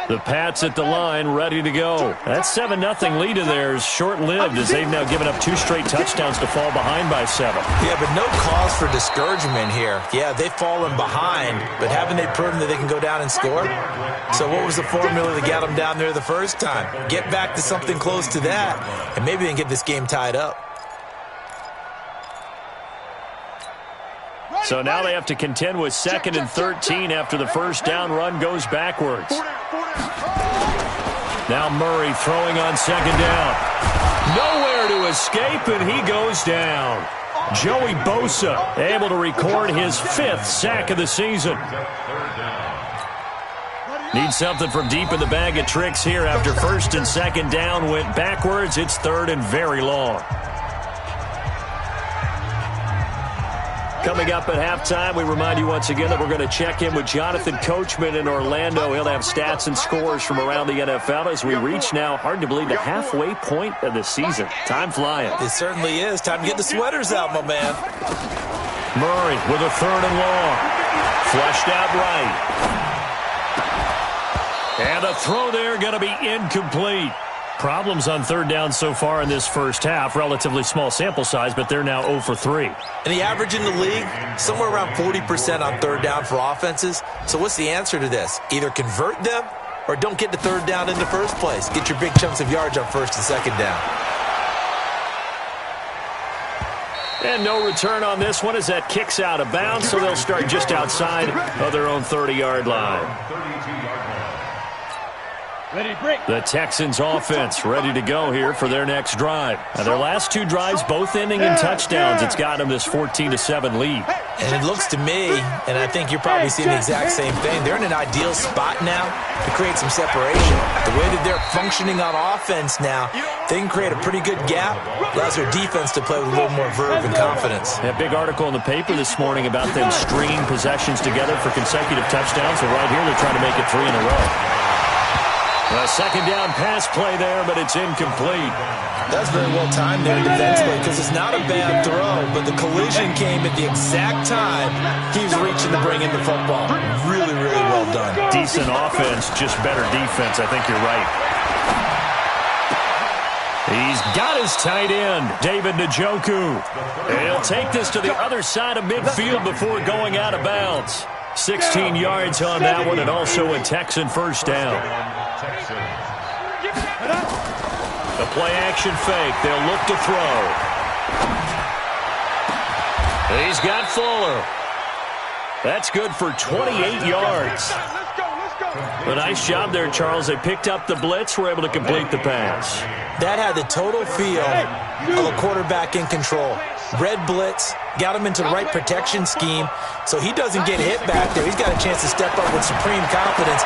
The Pats at the line, ready to go. That 7-0 lead of theirs short-lived as they've now given up 2 straight touchdowns to fall behind by 7. Yeah, but no cause for discouragement here. Yeah, they've fallen behind, but haven't they proven that they can go down and score? So what was the formula that got them down there the first time? Get back to something close to that, and maybe they can get this game tied up. So now they have to contend with 2nd and 13 after the first down run goes backwards. Now Murray throwing on 2nd down. Nowhere to escape, and he goes down. Joey Bosa able to record his 5th sack of the season. Need something from deep in the bag of tricks here after 1st and 2nd down went backwards. It's 3rd and very long. Coming up at halftime, we remind you once again that we're going to check in with Jonathan Coachman in Orlando. He'll have stats and scores from around the NFL as we reach now, hard to believe, the halfway point of the season. Time flying. It certainly is. Time to get the sweaters out, my man. Murray with a 3rd and long. Flushed out right. And a throw there going to be incomplete. Problems on 3rd down so far in this first half. Relatively small sample size, but they're now 0 for 3. And the average in the league, somewhere around 40% on 3rd down for offenses. So what's the answer to this? Either convert them or don't get to 3rd down in the first place. Get your big chunks of yards on 1st and 2nd down. And no return on this one as that kicks out of bounds, so they'll start just outside of their own 30-yard line. The Texans offense ready to go here for their next drive. Now, their last 2 drives both ending in touchdowns. It's got them this 14-7 lead. And it looks to me, and I think you're probably seeing the exact same thing, they're in an ideal spot now to create some separation. The way that they're functioning on offense now, they can create a pretty good gap. Allows their defense to play with a little more verve and confidence. That big article in the paper this morning about them stringing possessions together for consecutive touchdowns. So right here, they're trying to make it 3 in a row. A 2nd down pass play there, but it's incomplete. That's very well timed there defensively because it's not a bad throw, but the collision came at the exact time he was reaching to bring in the football. Really, really well done. Decent offense, just better defense. I think you're right. He's got his tight end, David Njoku. He'll take this to the other side of midfield before going out of bounds. 16 yards on that one, and also a Texan 1st down. The play-action fake. They'll look to throw. He's got Fuller. That's good for 28 yards. A nice job there, Charles. They picked up the blitz, were able to complete the pass. That had the total feel of a quarterback in control. Red blitz, got him into the right protection scheme, so he doesn't get hit back there. He's got a chance to step up with supreme confidence.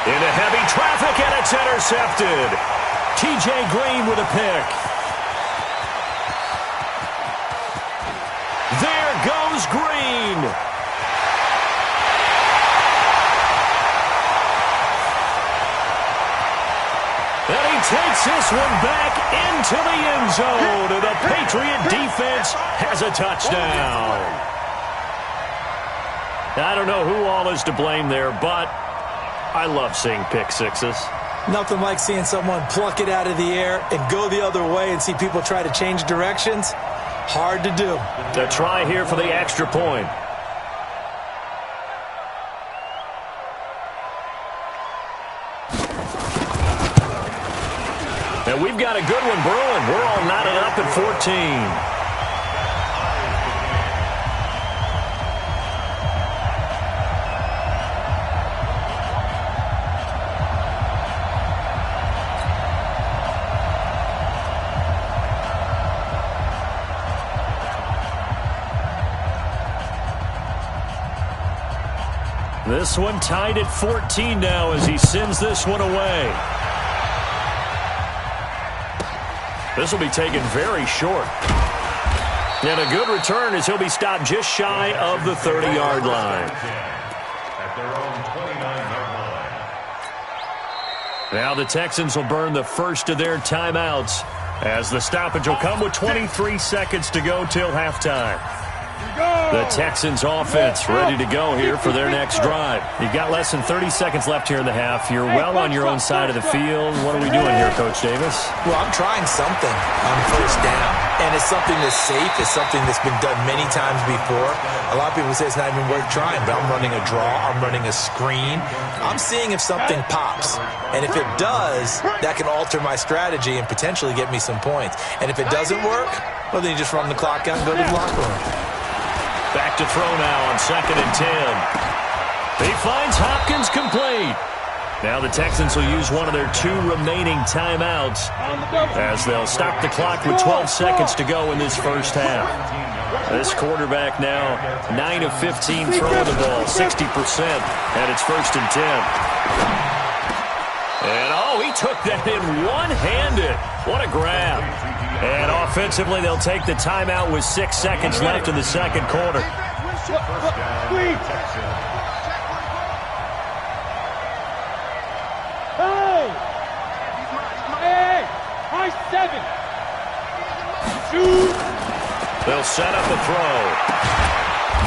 Into heavy traffic, and it's intercepted. T.J. Green with a pick. There goes Green. And he takes this one back into the end zone. And the Patriot defense has a touchdown. I don't know who all is to blame there, but I love seeing pick sixes. Nothing like seeing someone pluck it out of the air and go the other way and see people try to change directions. Hard to do. A try here for the extra point. And we've got a good one brewing. We're all knotted up at 14. This one tied at 14 now as he sends this one away. This will be taken very short. And a good return as he'll be stopped just shy of the 30-yard line. Now the Texans will burn the first of their timeouts as the stoppage will come with 23 seconds to go till halftime. The Texans offense ready to go here for their next drive. You've got less than 30 seconds left here in the half. You're well on your own side of the field. What are we doing here, Coach Davis? Well, I'm trying something on first down. And it's something that's safe. It's something that's been done many times before. A lot of people say it's not even worth trying, but I'm running a draw. I'm running a screen. I'm seeing if something pops. And if it does, that can alter my strategy and potentially get me some points. And if it doesn't work, well, then you just run the clock out and go to the locker room. Back to throw now on 2nd and 10. He finds Hopkins complete. Now the Texans will use one of their 2 remaining timeouts as they'll stop the clock with 12 seconds to go in this first half. This quarterback now 9 of 15 throwing the ball, 60%, and it's 1st and 10. And, oh, he took that in one-handed. What a grab. And offensively, they'll take the timeout with 6 seconds left in the second quarter. They'll set up a throw.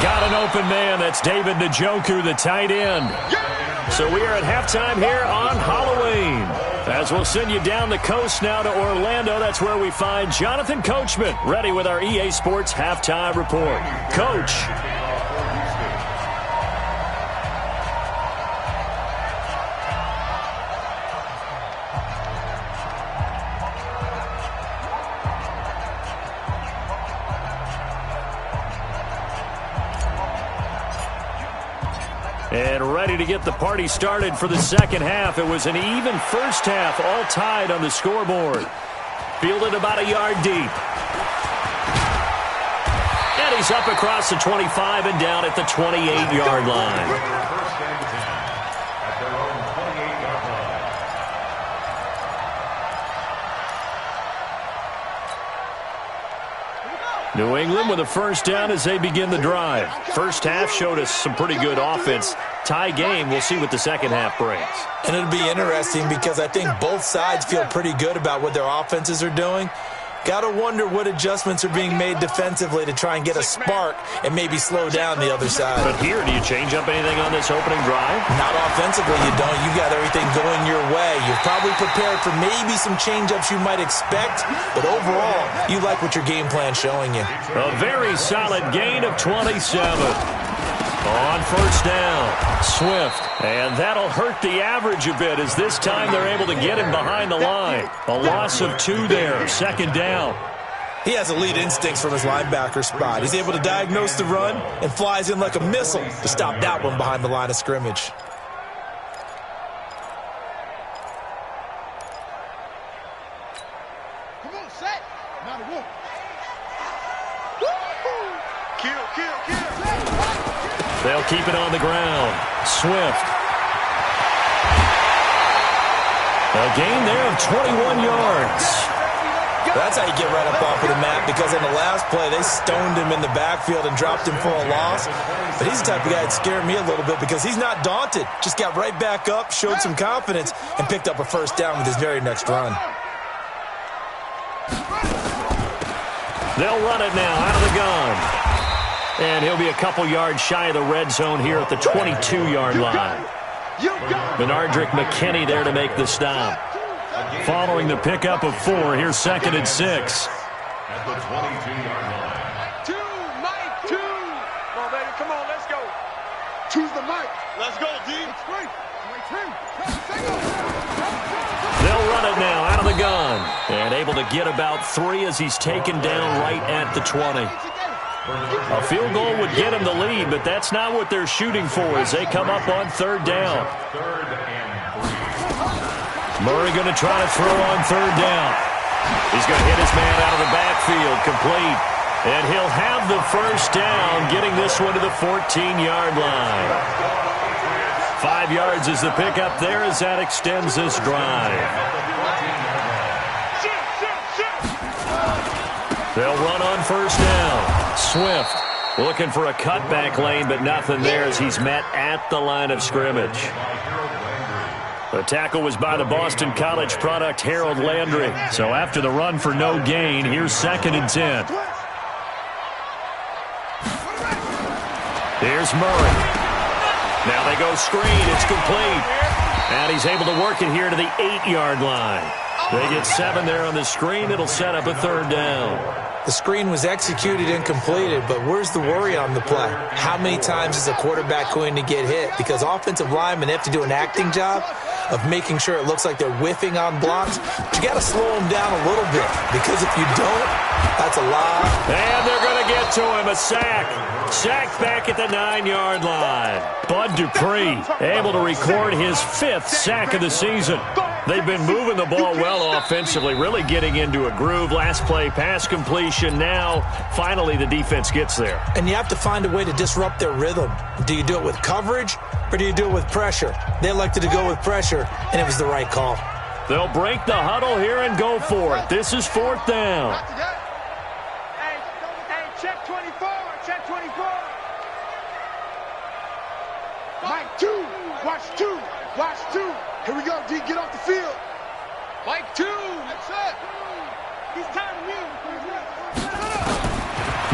Got an open man. That's David Njoku, the tight end. So we are at halftime here on Halloween. As we'll send you down the coast now to Orlando, that's where we find Jonathan Coachman, ready with our EA Sports Halftime Report. Coach. And ready to get the party started for the second half. It was an even first half, all tied on the scoreboard. Fielded about a yard deep. And he's up across the 25 and down at the 28-yard line. New England with a first down as they begin the drive. First half showed us some pretty good offense. Tie game, we'll see what the second half brings. And it'll be interesting because I think both sides feel pretty good about what their offenses are doing. Got to wonder what adjustments are being made defensively to try and get a spark and maybe slow down the other side. But here, do you change up anything on this opening drive? Not offensively, you don't. You got everything going your way. You're probably prepared for maybe some change-ups you might expect, but overall, you like what your game plan's showing you. A very solid gain of 27. On first down, Swift. And that'll hurt the average a bit as this time they're able to get him behind the line. A loss of 2 there, second down. He has elite instincts from his linebacker spot. He's able to diagnose the run and flies in like a missile to stop that one behind the line of scrimmage. Come on, set. Now the wolf. Kill. They'll keep it on the ground. Swift. A gain there of 21 yards. That's how you get right up off of the mat, because on the last play, they stoned him in the backfield and dropped him for a loss. But he's the type of guy that scared me a little bit because he's not daunted. Just got right back up, showed some confidence, and picked up a first down with his very next run. They'll run it now out of the gun. And he'll be a couple yards shy of the red zone here at the 22-yard line. Benardrick McKinney there to make the stop. Following the pickup of 4, here's 2nd and 6. At the 22-yard line. To Mike, 2. Come on, baby, come on, let's go. Choose the Mike. Let's go, D. They'll run it now out of the gun. And able to get about 3 as he's taken down right at the 20. A field goal would get him the lead, but that's not what they're shooting for as they come up on 3rd down. Murray going to try to throw on 3rd down. He's going to hit his man out of the backfield, complete. And he'll have the first down, getting this one to the 14-yard line. 5 yards is the pickup there as that extends this drive. They'll run on first down. Swift looking for a cutback lane, but nothing there as he's met at the line of scrimmage. The tackle was by the Boston College product, Harold Landry. So after the run for no gain, here's 2nd and 10. Here's Murray. Now they go screen. It's complete. And he's able to work it here to the 8-yard line. They get 7 there on the screen. It'll set up a third down. The screen was executed and completed, but where's the worry on the play? How many times is a quarterback going to get hit? Because offensive linemen have to do an acting job of making sure it looks like they're whiffing on blocks. But you got to slow them down a little bit, because if you don't, that's a lot. And they're going to get to him, a sack. Sack back at the 9-yard line. Bud Dupree able to record his 5th sack of the season. They've been moving the ball well offensively, really getting into a groove. Last play, pass completion. Now, finally, the defense gets there. And you have to find a way to disrupt their rhythm. Do you do it with coverage, or do you do it with pressure? They elected to go with pressure, and it was the right call. They'll break the huddle here and go for it. This is 4th down. Hey, check 24. Check 24. Mike 2. Watch 2. Watch 2. Here we go, D. Get off the field. Mike 2. That's it. He's tired of me.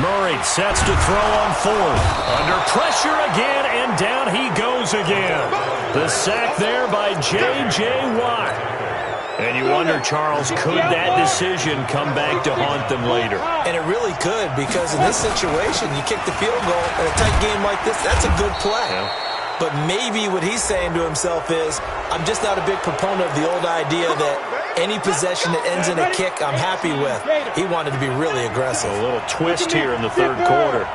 Murray sets to throw on 4th. Under pressure again, and down he goes again. The sack there by J.J. Watt. And you wonder, Charles, could that decision come back to haunt them later? And it really could, because in this situation, you kick the field goal in a tight game like this, that's a good play. Yeah. But maybe what he's saying to himself is, I'm just not a big proponent of the old idea that any possession that ends in a kick I'm happy with. He wanted to be really aggressive. A little twist here in the 3rd quarter.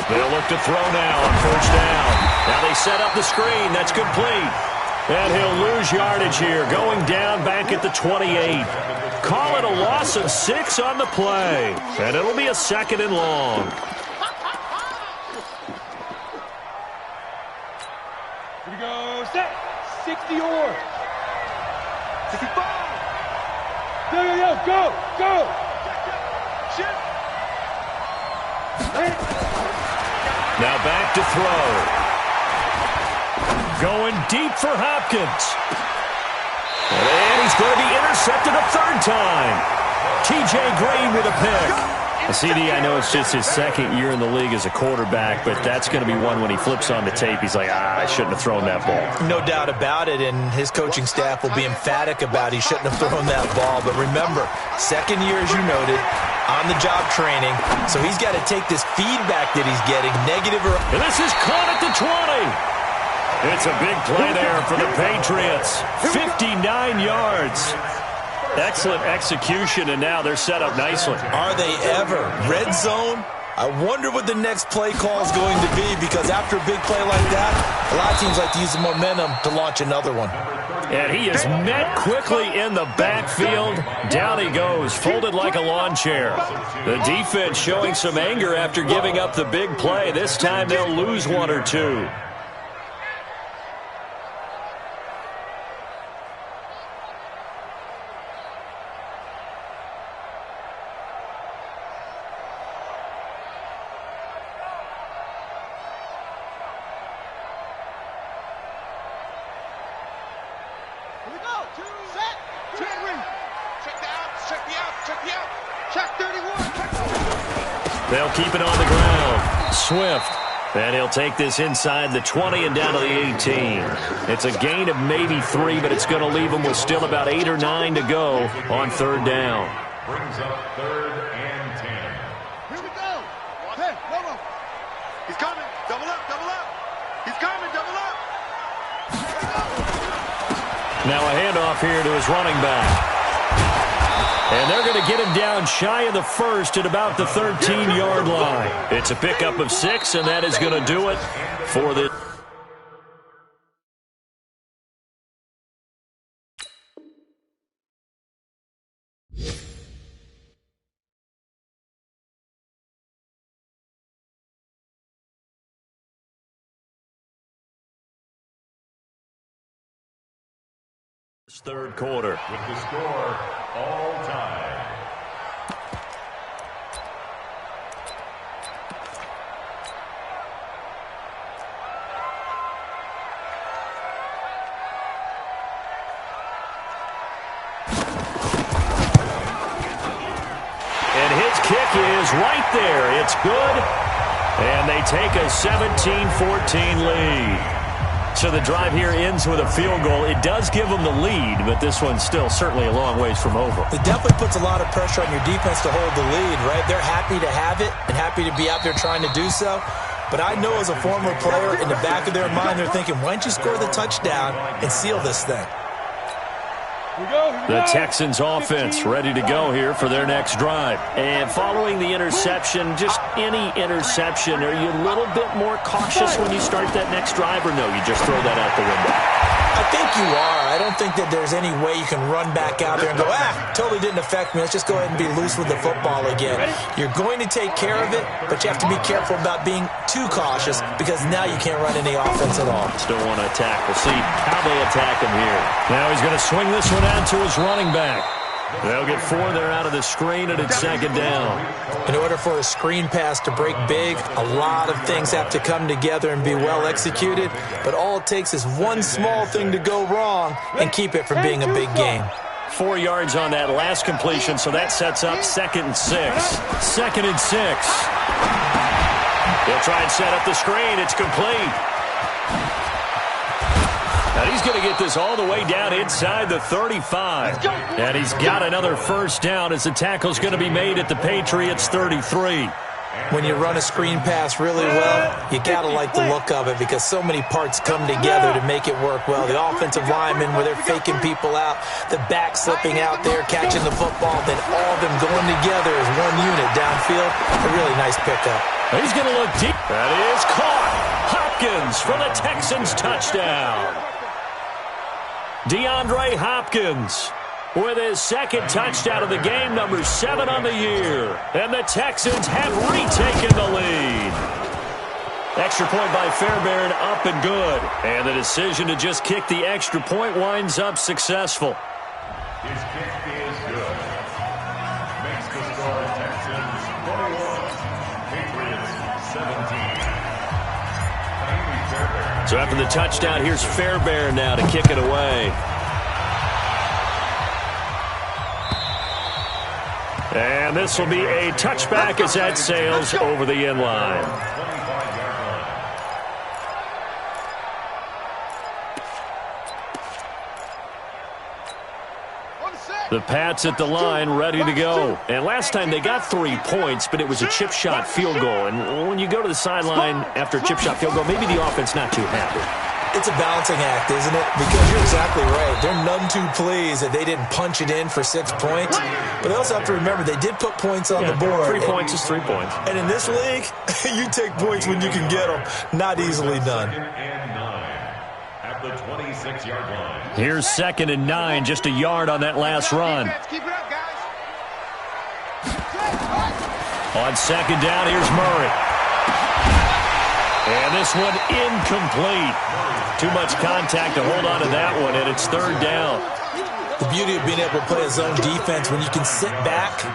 They'll look to throw now on 1st down. Now they set up the screen. That's complete. And he'll lose yardage here, going down back at the 28. Call it a loss of 6 on the play. And it'll be a 2nd and long. Here we go. Set. 60 or 65. Yo. Go. Shit. Now back to throw. Going deep for Hopkins. And he's going to be intercepted a 3rd time. T.J. Green with a pick. CD, I know it's just his 2nd year in the league as a quarterback, but that's going to be one when he flips on the tape, he's like, I shouldn't have thrown that ball. No doubt about it, and his coaching staff will be emphatic about he shouldn't have thrown that ball. But remember, 2nd year, as you noted, on-the-job training, so he's got to take this feedback that he's getting, negative or... And this is caught at the 20. It's a big play there for the Patriots. 59 yards. Excellent execution, and now they're set up nicely. Are they ever? Red zone? I wonder what the next play call is going to be, because after a big play like that, a lot of teams like to use the momentum to launch another one. And he is met quickly in the backfield. Down he goes, folded like a lawn chair. The defense showing some anger after giving up the big play. This time they'll lose 1 or 2. They'll keep it on the ground. Swift. And he'll take this inside the 20 and down to the 18. It's a gain of maybe 3, but it's going to leave them with still about 8 or 9 to go on 3rd down. Brings up 3rd and 10. Here we go. Hey, Romo. He's coming. Double up. He's coming. Double up. Now a handoff here to his running back. And they're going to get him down shy of the 1st at about the 13-yard line. It's a pickup of 6, and that is going to do it for the... Third quarter. With the score, all time. And his kick right there. It's good. And they take a 17-14 lead. So the drive here ends with a field goal. It does give them the lead, but this one's still certainly a long ways from over. It definitely puts a lot of pressure on your defense to hold the lead, right? They're happy to have it and happy to be out there trying to do so. But I know as a former player, in the back of their mind, they're thinking, why don't you score the touchdown and seal this thing? The Texans offense ready to go here for their next drive. And following the interception, just any interception, are you a little bit more cautious when you start that next drive, or no, you just throw that out the window? I think you are. I don't think that there's any way you can run back out there and go, totally didn't affect me. Let's just go ahead and be loose with the football again. You're going to take care of it, but you have to be careful about being too cautious because now you can't run any offense at all. Still want to attack. We'll see how they attack him here. Now he's going to swing this one out to his running back. They'll get 4 there out of the screen, and it's second down. In order for a screen pass to break big, a lot of things have to come together and be well executed, but all it takes is one small thing to go wrong and keep it from being a big game. 4 yards on that last completion, so that sets up 2nd and 6. 2nd and 6. They'll try and set up the screen. It's complete. Now he's going to get this all the way down inside the 35. And he's got another first down as the tackle's going to be made at the Patriots' 33. When you run a screen pass really well, you got to like the look of it because so many parts come together to make it work well. The offensive linemen, where they're faking people out, the back slipping out there, catching the football, then all of them going together as one unit downfield. A really nice pickup. He's going to look deep. That is caught. Hopkins for the Texans touchdown. DeAndre Hopkins with his 2nd touchdown of the game, number 7 on the year. And the Texans have retaken the lead. Extra point by Fairbairn, up and good. And the decision to just kick the extra point winds up successful. His kick is good. Makes the score Texans 41, Patriots 17. So after the touchdown, here's Fairbairn now to kick it away. And this will be a touchback as that sails over the end line. The Pats at the line, ready to go. And last time they got 3 points, but it was a chip shot field goal. And when you go to the sideline after a chip shot field goal, maybe the offense not too happy. It's a balancing act, isn't it? Because you're exactly right. They're none too pleased that they didn't punch it in for 6 points. But they also have to remember they did put points on the board. 3 points is 3 points. And in this league, you take points when you can get them. Not easily done. At the 26-yard line. Here's 2nd and 9, just a yard on that last run. Keep it up, guys. On 2nd down, here's Murray. And this one incomplete. Too much contact to hold on to that one, and it's 3rd down. The beauty of being able to play a zone defense when you can sit back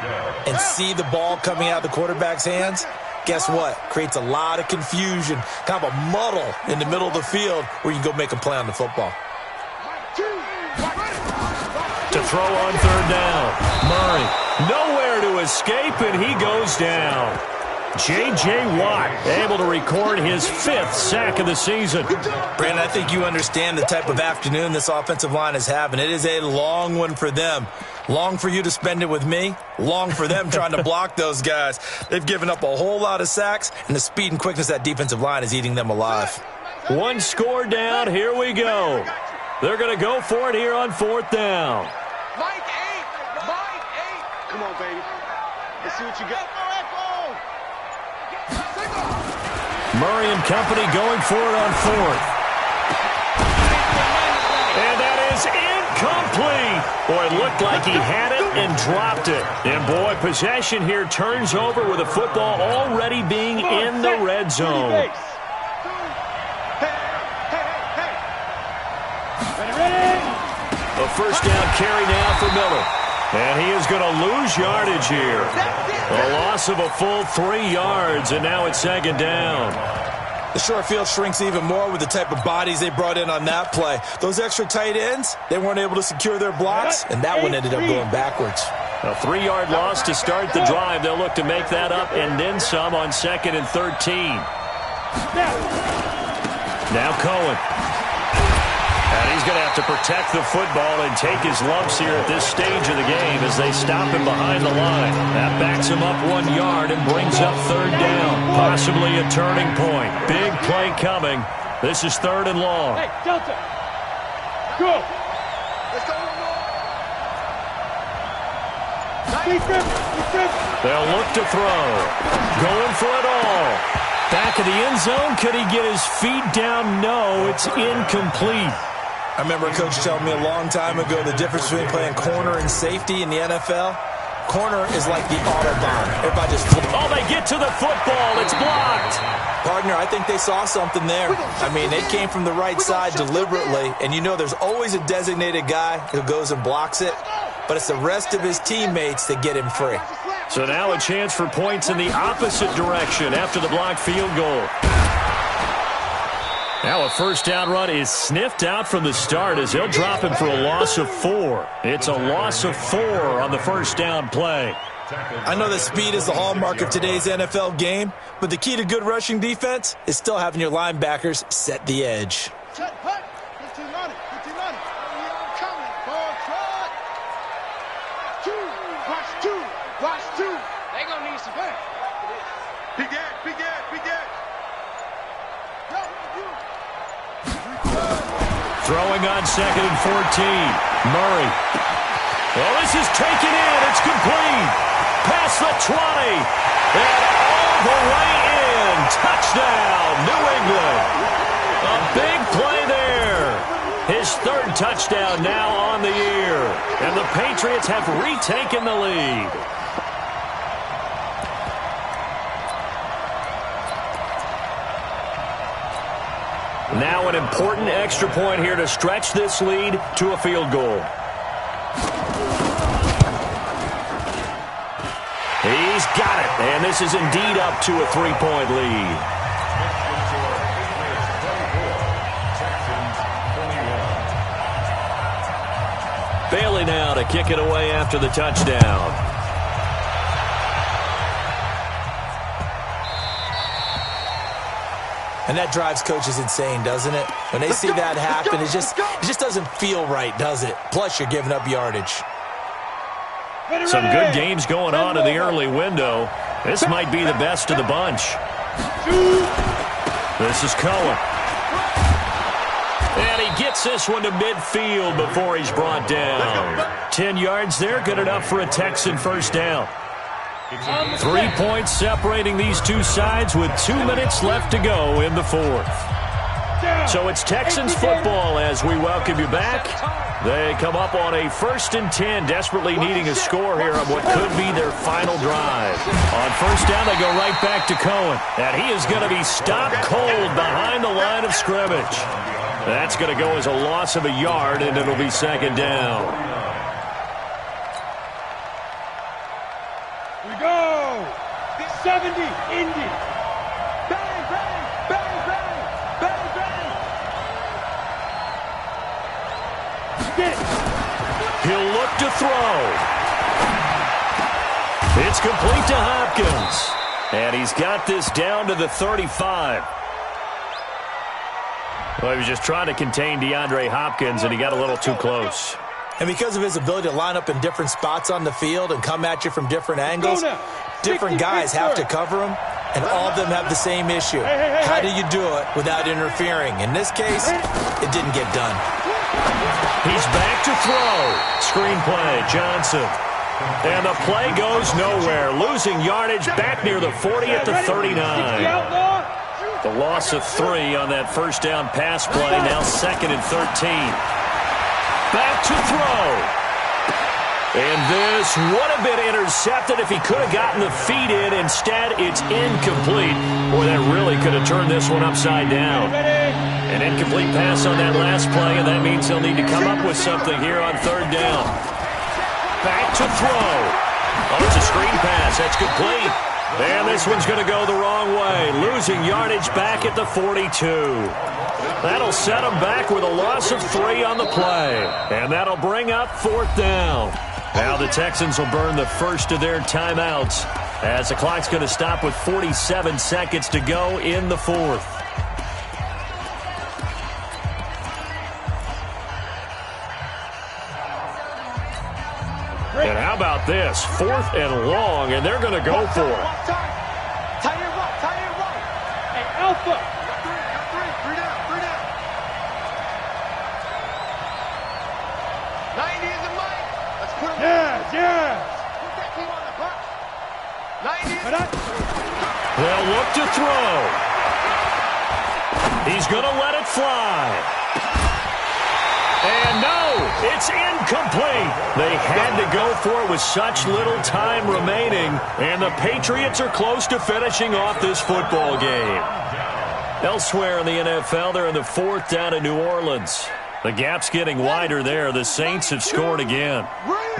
and see the ball coming out of the quarterback's hands, guess what? Creates a lot of confusion, kind of a muddle in the middle of the field where you can go make a play on the football. To throw on 3rd down. Murray, nowhere to escape, and he goes down. J.J. Watt able to record his 5th sack of the season. Brandon, I think you understand the type of afternoon this offensive line is having. It is a long one for them. Long for you to spend it with me. Long for them trying to block those guys. They've given up a whole lot of sacks, and the speed and quickness of that defensive line is eating them alive. 1 score down. Here we go. They're going to go for it here on 4th down. Mike 8. Come on, baby. Let's see what you got. Murray and company going for it on 4th. And that is incomplete. Boy, it looked like he had it and dropped it. And, boy, possession here turns over with the football already being in the red zone. A 1st down carry now for Miller. And he is going to lose yardage here. A loss of a full 3 yards, and now it's 2nd down. The short field shrinks even more with the type of bodies they brought in on that play. Those extra tight ends, they weren't able to secure their blocks, and that one ended up going backwards. A 3-yard loss to start the drive. They'll look to make that up and then some on 2nd and 13. Now Cohen. And he's going to have to protect the football and take his lumps here at this stage of the game as they stop him behind the line. That backs him up 1 yard and brings up 3rd down. Possibly a turning point. Big play coming. This is 3rd and long. Hey, Delta. Go. Let's go. They'll look to throw. Going for it all. Back of the end zone. Could he get his feet down? No, it's incomplete. I remember a coach telling me a long time ago the difference between playing corner and safety in the NFL. Corner is like the Autobahn. Everybody just... Oh, they get to the football. It's blocked. Partner, I think they saw something there. I mean, they came from the right side deliberately, and you know there's always a designated guy who goes and blocks it, but it's the rest of his teammates that get him free. So now a chance for points in the opposite direction after the blocked field goal. Now a 1st down run is sniffed out from the start as they'll drop him for a loss of 4. It's a loss of 4 on the 1st down play. I know that speed is the hallmark of today's NFL game, but the key to good rushing defense is still having your linebackers set the edge. Watch two. They gonna need some help. Big gap. Throwing on 2nd and 14. Murray. Well, this is taken in. It's complete. Past the 20. And all the way in. Touchdown, New England. A big play there. His 3rd touchdown now on the year. And the Patriots have retaken the lead. Now an important extra point here to stretch this lead to a field goal. He's got it, and this is indeed up to a 3-point lead. Bailey now to kick it away after the touchdown. And that drives coaches insane, doesn't it? When they see that happen, it just doesn't feel right, does it? Plus, you're giving up yardage. Some good games going on in the early window. This might be the best of the bunch. This is Cohen. And he gets this one to midfield before he's brought down. 10 yards there, good enough for a Texan 1st down. 3 points separating these two sides with 2 minutes left to go in the 4th. So it's Texans football as we welcome you back. They come up on a 1st and 10, desperately needing a score here on what could be their final drive. On 1st down, they go right back to Cohen. And he is going to be stopped cold behind the line of scrimmage. That's going to go as a loss of a yard, and it'll be 2nd down. We go! 70, Indy. Bang, bang, bang, bang, bang, bang. Get. He'll look to throw. It's complete to Hopkins. And he's got this down to the 35. Well, he was just trying to contain DeAndre Hopkins, and he got a little too close. And because of his ability to line up in different spots on the field and come at you from different angles, different guys have to cover him, and all of them have the same issue. How do you do it without interfering? In this case, it didn't get done. He's back to throw. Screen play, Johnson. And the play goes nowhere. Losing yardage back near the 40 at the 39. The loss of 3 on that 1st down pass play, now 2nd and 13. Back to throw. And this would have been intercepted if he could have gotten the feet in. Instead, it's incomplete. Boy, that really could have turned this one upside down. An incomplete pass on that last play, and that means they'll need to come up with something here on 3rd down. Back to throw. Oh, it's a screen pass. That's complete. And this one's going to go the wrong way. Losing yardage back at the 42. That'll set them back with a loss of 3 on the play. And that'll bring up 4th down. Now the Texans will burn the first of their timeouts as the clock's going to stop with 47 seconds to go in the fourth. And how about this? 4th and long, and they're going to go for it. Tight end right. Hey, Alpha. Three down. 90 is the mic. Let's put him on. Yes. Put that team on the clock. 90 is They'll look to throw. He's going to let it fly. And no, it's incomplete. They had to go for it with such little time remaining, and the Patriots are close to finishing off this football game. Elsewhere in the NFL, they're in the 4th down in New Orleans. The gap's getting wider there. The Saints have scored again.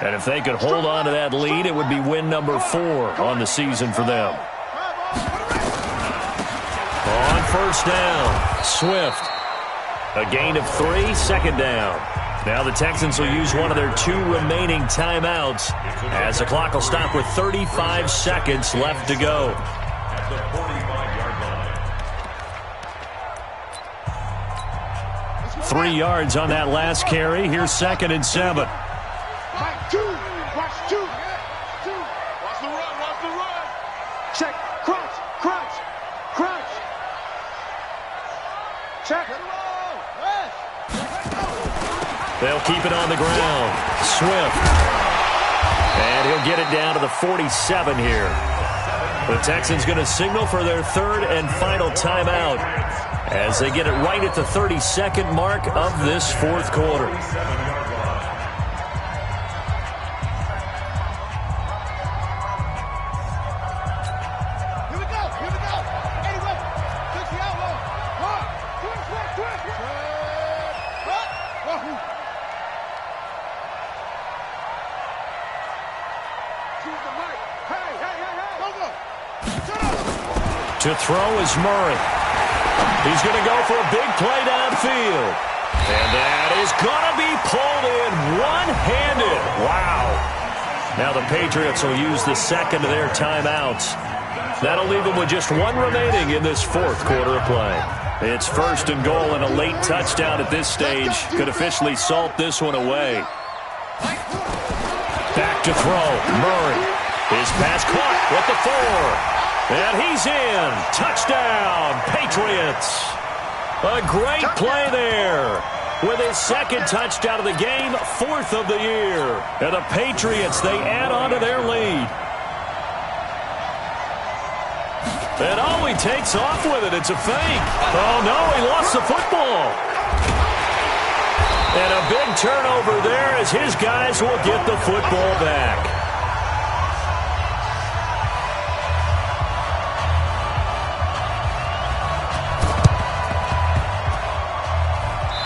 And if they could hold on to that lead, it would be win number 4 on the season for them. On 1st down, Swift. A gain of 3, 2nd down. Now the Texans will use one of their 2 remaining timeouts as the clock will stop with 35 seconds left to go. At the 45-yard line. 3 yards on that last carry. Here's 2nd and 7. Mike, 2. Watch 2. Watch the run. Check. Crunch. Check. They'll keep it on the ground. Swift. And he'll get it down to the 47 here. The Texans going to signal for their 3rd and final timeout as they get it right at the 32nd mark of this 4th quarter. Here we go. Anyway, touch the outlaw. To throw is Murray. He's going to go for a big play downfield. And that is going to be pulled in one-handed. Wow. Now the Patriots will use the 2nd of their timeouts. That'll leave them with just 1 remaining in this 4th quarter of play. It's 1st and goal, and a late touchdown at this stage could officially salt this one away. Back to throw. Murray. His pass caught with the 4. And he's in. Touchdown, Patriots. A great play there. With his 2nd touchdown of the game, 4th of the year. And the Patriots, they add on to their lead. And oh, he takes off with it. It's a fake. Oh, no, he lost the football. And a big turnover there as his guys will get the football back.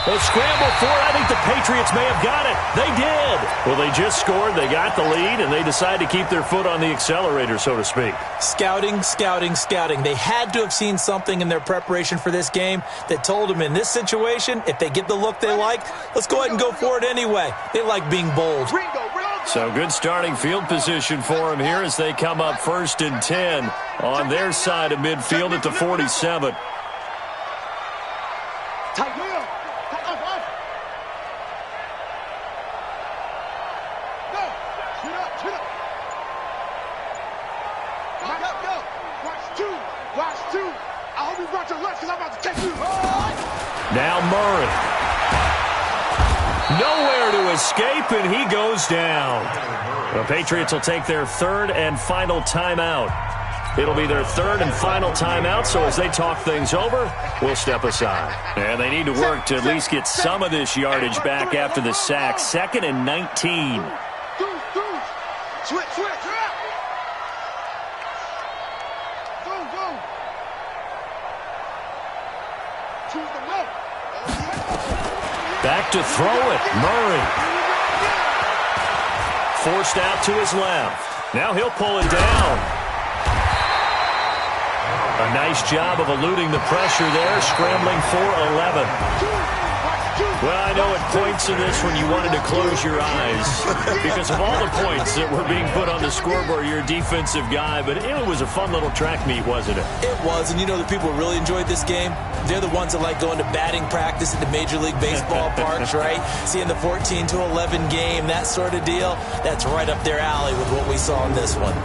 They'll scramble for it. I think the Patriots may have got it. They did. Well, they just scored. They got the lead, and they decided to keep their foot on the accelerator, so to speak. Scouting. They had to have seen something in their preparation for this game that told them in this situation, if they get the look they like, let's go ahead and go for it anyway. They like being bold. So good starting field position for them here as they come up 1st and 10 on their side of midfield at the 47. Now Murray. Nowhere to escape, and he goes down. The Patriots will take their 3rd and final timeout. It'll be their 3rd and final timeout, so as they talk things over, we'll step aside. And they need to work to at least get some of this yardage back after the sack. 2nd and 19. Switch. Go. Choose the left. Back to throw it. Murray. Forced out to his left. Now he'll pull it down. A nice job of eluding the pressure there, scrambling for 11. Well, I know at points in this when you wanted to close your eyes because of all the points that were being put on the scoreboard, you're a defensive guy, but it was a fun little track meet, wasn't it? It was, and you know the people who really enjoyed this game? They're the ones that like going to batting practice at the Major League Baseball parks, right? Seeing the 14-11 game, that sort of deal. That's right up their alley with what we saw in this one.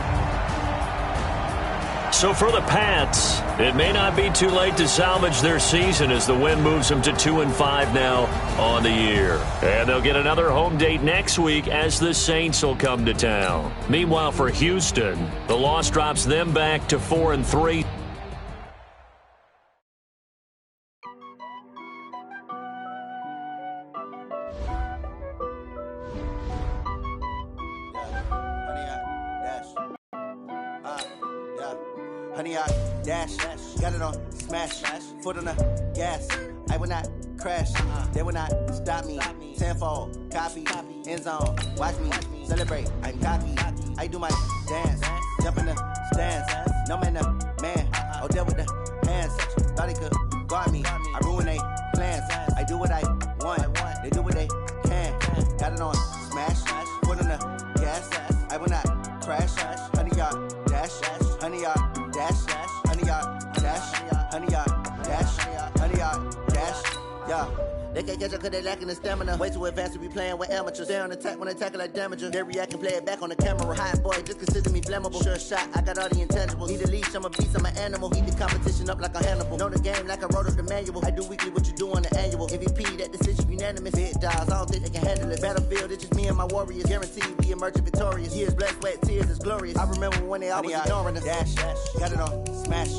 So for the Pats, it may not be too late to salvage their season as the win moves them to 2-5 now on the year. And they'll get another home date next week as the Saints will come to town. Meanwhile, for Houston, the loss drops them back to 4-3. Honey, I dash, got it on smash, foot on the gas. I will not crash, they will not stop me. Tenfold, copy, end zone, watch me celebrate. I'm cocky, I do my dance, jump in the stands. No man, man, oh there with the hands. Thought he could guard me, I ruin they plans. I do what I want, they do what they can. Got it on smash, foot on the gas. I will not crash, honey, y'all dash, honey, y'all dash, honey, y'all dash, honey, y'all dash, honey, y'all dash, yeah. They can't catch up cause they lacking the stamina. Way too advanced to be playing with amateurs. They on attack when they tackle like damager. They react and play it back on the camera. Hot boy, just consider me flammable. Sure shot, I got all the intangibles. Need a leash, I'm a beast, I'm an animal. Eat the competition up like a Hannibal. Know the game like I wrote up the manual. I do weekly what you do on the annual. MVP, that decision unanimous. Big dogs, I don't think they can handle it. Battlefield, it's just me and my warriors. Guaranteed we emerge victorious. Years, blood, sweat, tears, it's glorious. I remember when they always ignoring us. Dash, got it on smash,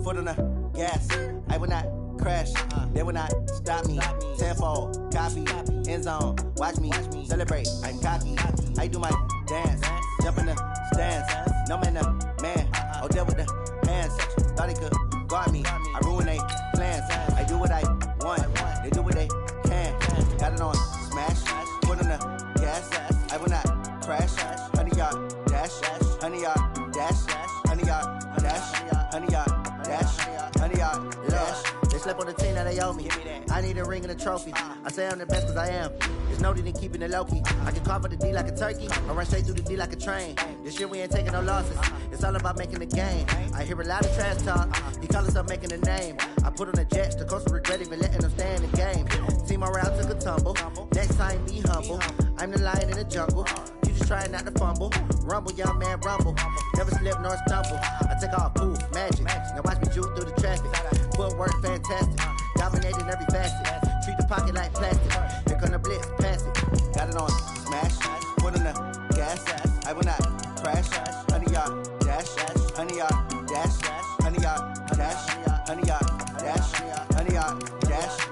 foot on the gas. I will not crash, they will not stop me. Tenfold, copy, end zone, watch me celebrate. I'm cocky, I do my dance, jump in the stands. No man, man, oh there with the hands. Thought he could guard me, I ruin they plans. I do what I want, they do what they can. Got it on smash, foot on the gas. I will not crash, honey, y'all dash, honey, y'all dash, honey, y'all dash, honey, y'all dash, honey, y'all dash. They slept on the team that they owe me. I need a ring and a trophy. I say I'm the best cause I am. There's no need in keeping it low-key. I can carve up the D like a turkey. I run straight through the D like a train. This year we ain't taking no losses. It's all about making the game. I hear a lot of trash talk. He call himself making a name. I put on the Jets. The coach will regret even letting them stay in the game. Team around took a tumble. Next time be humble. I'm the lion in the jungle. You just trying not to fumble. Rumble, young man, rumble. Never slip nor stumble. I take off, poof, magic. Now watch me juke through the traffic. Footwork fantastic. Dominating every facet. Treat the pocket like plastic. Here come the blitz, pass it. Got it on smash. Foot on the gas. I will not crash. Honey, y'all dash. Honey, y'all dash. Honey, y'all dash. Honey, y'all dash. Honey, y'all dash.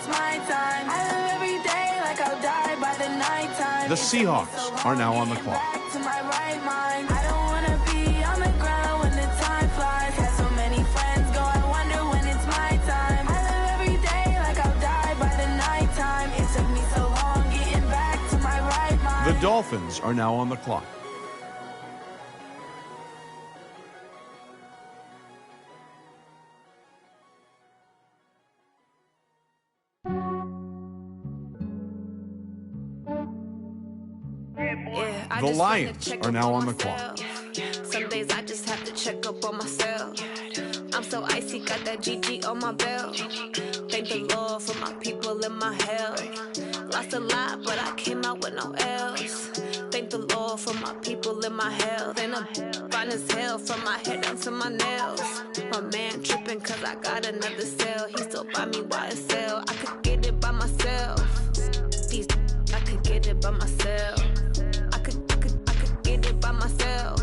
it's my time. I live every day like I'll die by the nighttime. The Seahawks are now on the clock. Back to my right mind. I don't wanna be on the ground when the time flies. Had so many friends go, I wonder when it's my time. I live every day like I'll die by the nighttime. It took me so long getting back to my right mind. The Dolphins are now on the clock. Yeah, The Lions are now on the clock. Some days I just have to check up on myself. I'm so icy, got that GG on my belt. Thank the Lord for my people in my health. Lost a lot, but I came out with no else. Thank the Lord for my people in my health. And I'm fine as hell from my head down to my nails. My man tripping cause I got another cell. He still buy me YSL. I could get it by myself. These I could get it by myself. I could get it by myself.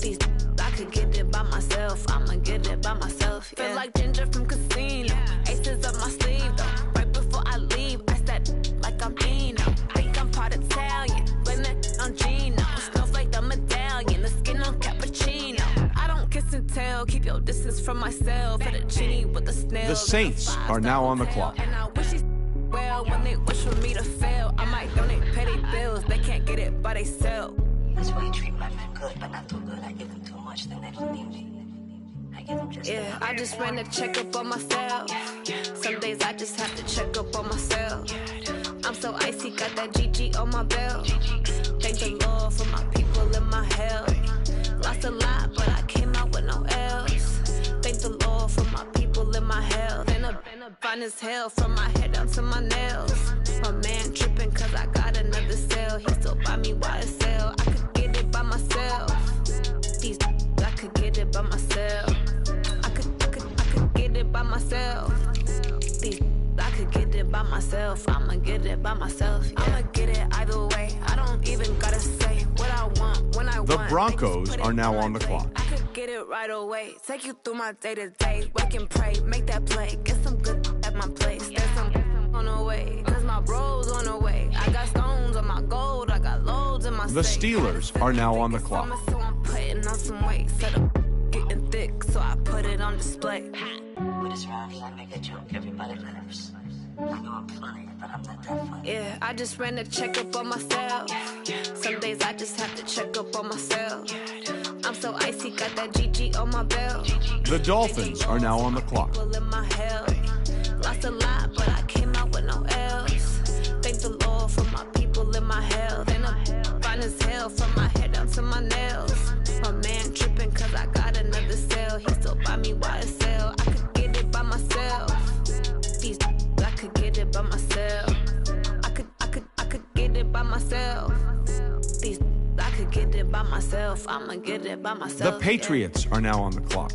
These I could get it by myself. I'ma get it by myself. Yeah. Feel like Ginger from Casino. Aces up my sleeve though. Right before I leave, I said like I'm Dino. Think I'm part Italian. Blame that on Gino. Smells like the medallion. The skin on cappuccino. I don't kiss and tell. Keep your distance from myself. For the genie with the snails. The Saints are now on the clock. And I wish he's well when they wish for me to fail. I might donate petty bills. They can't get it by themselves. That's why you treat my men good, but not too good. I give them too much, then they don't need me. I give them just yeah, I just ran to check up on myself. Some days I just have to check up on myself. I'm so icy, got that GG on my belt. Thank the Lord for my people in my health. Lost a lot, but I came out with no else. Thank the Lord for my people in my health. And I'm fine as hell from my head down to my nails. My man tripping cause I got another cell. He still buy me YSL. I could get it by myself. These I could get it by myself. I could get it by myself. These I could get it by myself. I'ma get it by myself. Yeah. I'ma get it either way. I don't even gotta say what I want when I want. The Broncos are now on the clock. I could get it right away. Take you through my day to day. Wake and pray, make that play. Get some good at my place. There's some on the way. Cause my bro's on the way. I got stones on my gold. I got loads in my The Steelers are now on the clock. So I'm putting on some weight. Set up getting thick, so I put it on display. with this round here, I make a joke. Everybody laughs. I know I'm funny, but I'm not that funny. Yeah, I just ran to check up on myself. Some days I just have to check up on myself. I'm so icy, got that GG on my belt. The Dolphins are now on the clock. In my health. Lost a lot, but I came out with no else. Thank the Lord for my people in my health. And I'm fine as hell from my head down to my nails. My man tripping cause I got another cell. He still buy me YSL. I could get it by myself. These I could get it by myself. I could get it by myself. These I could get it by myself. I'ma get it by myself. The Patriots are now on the clock.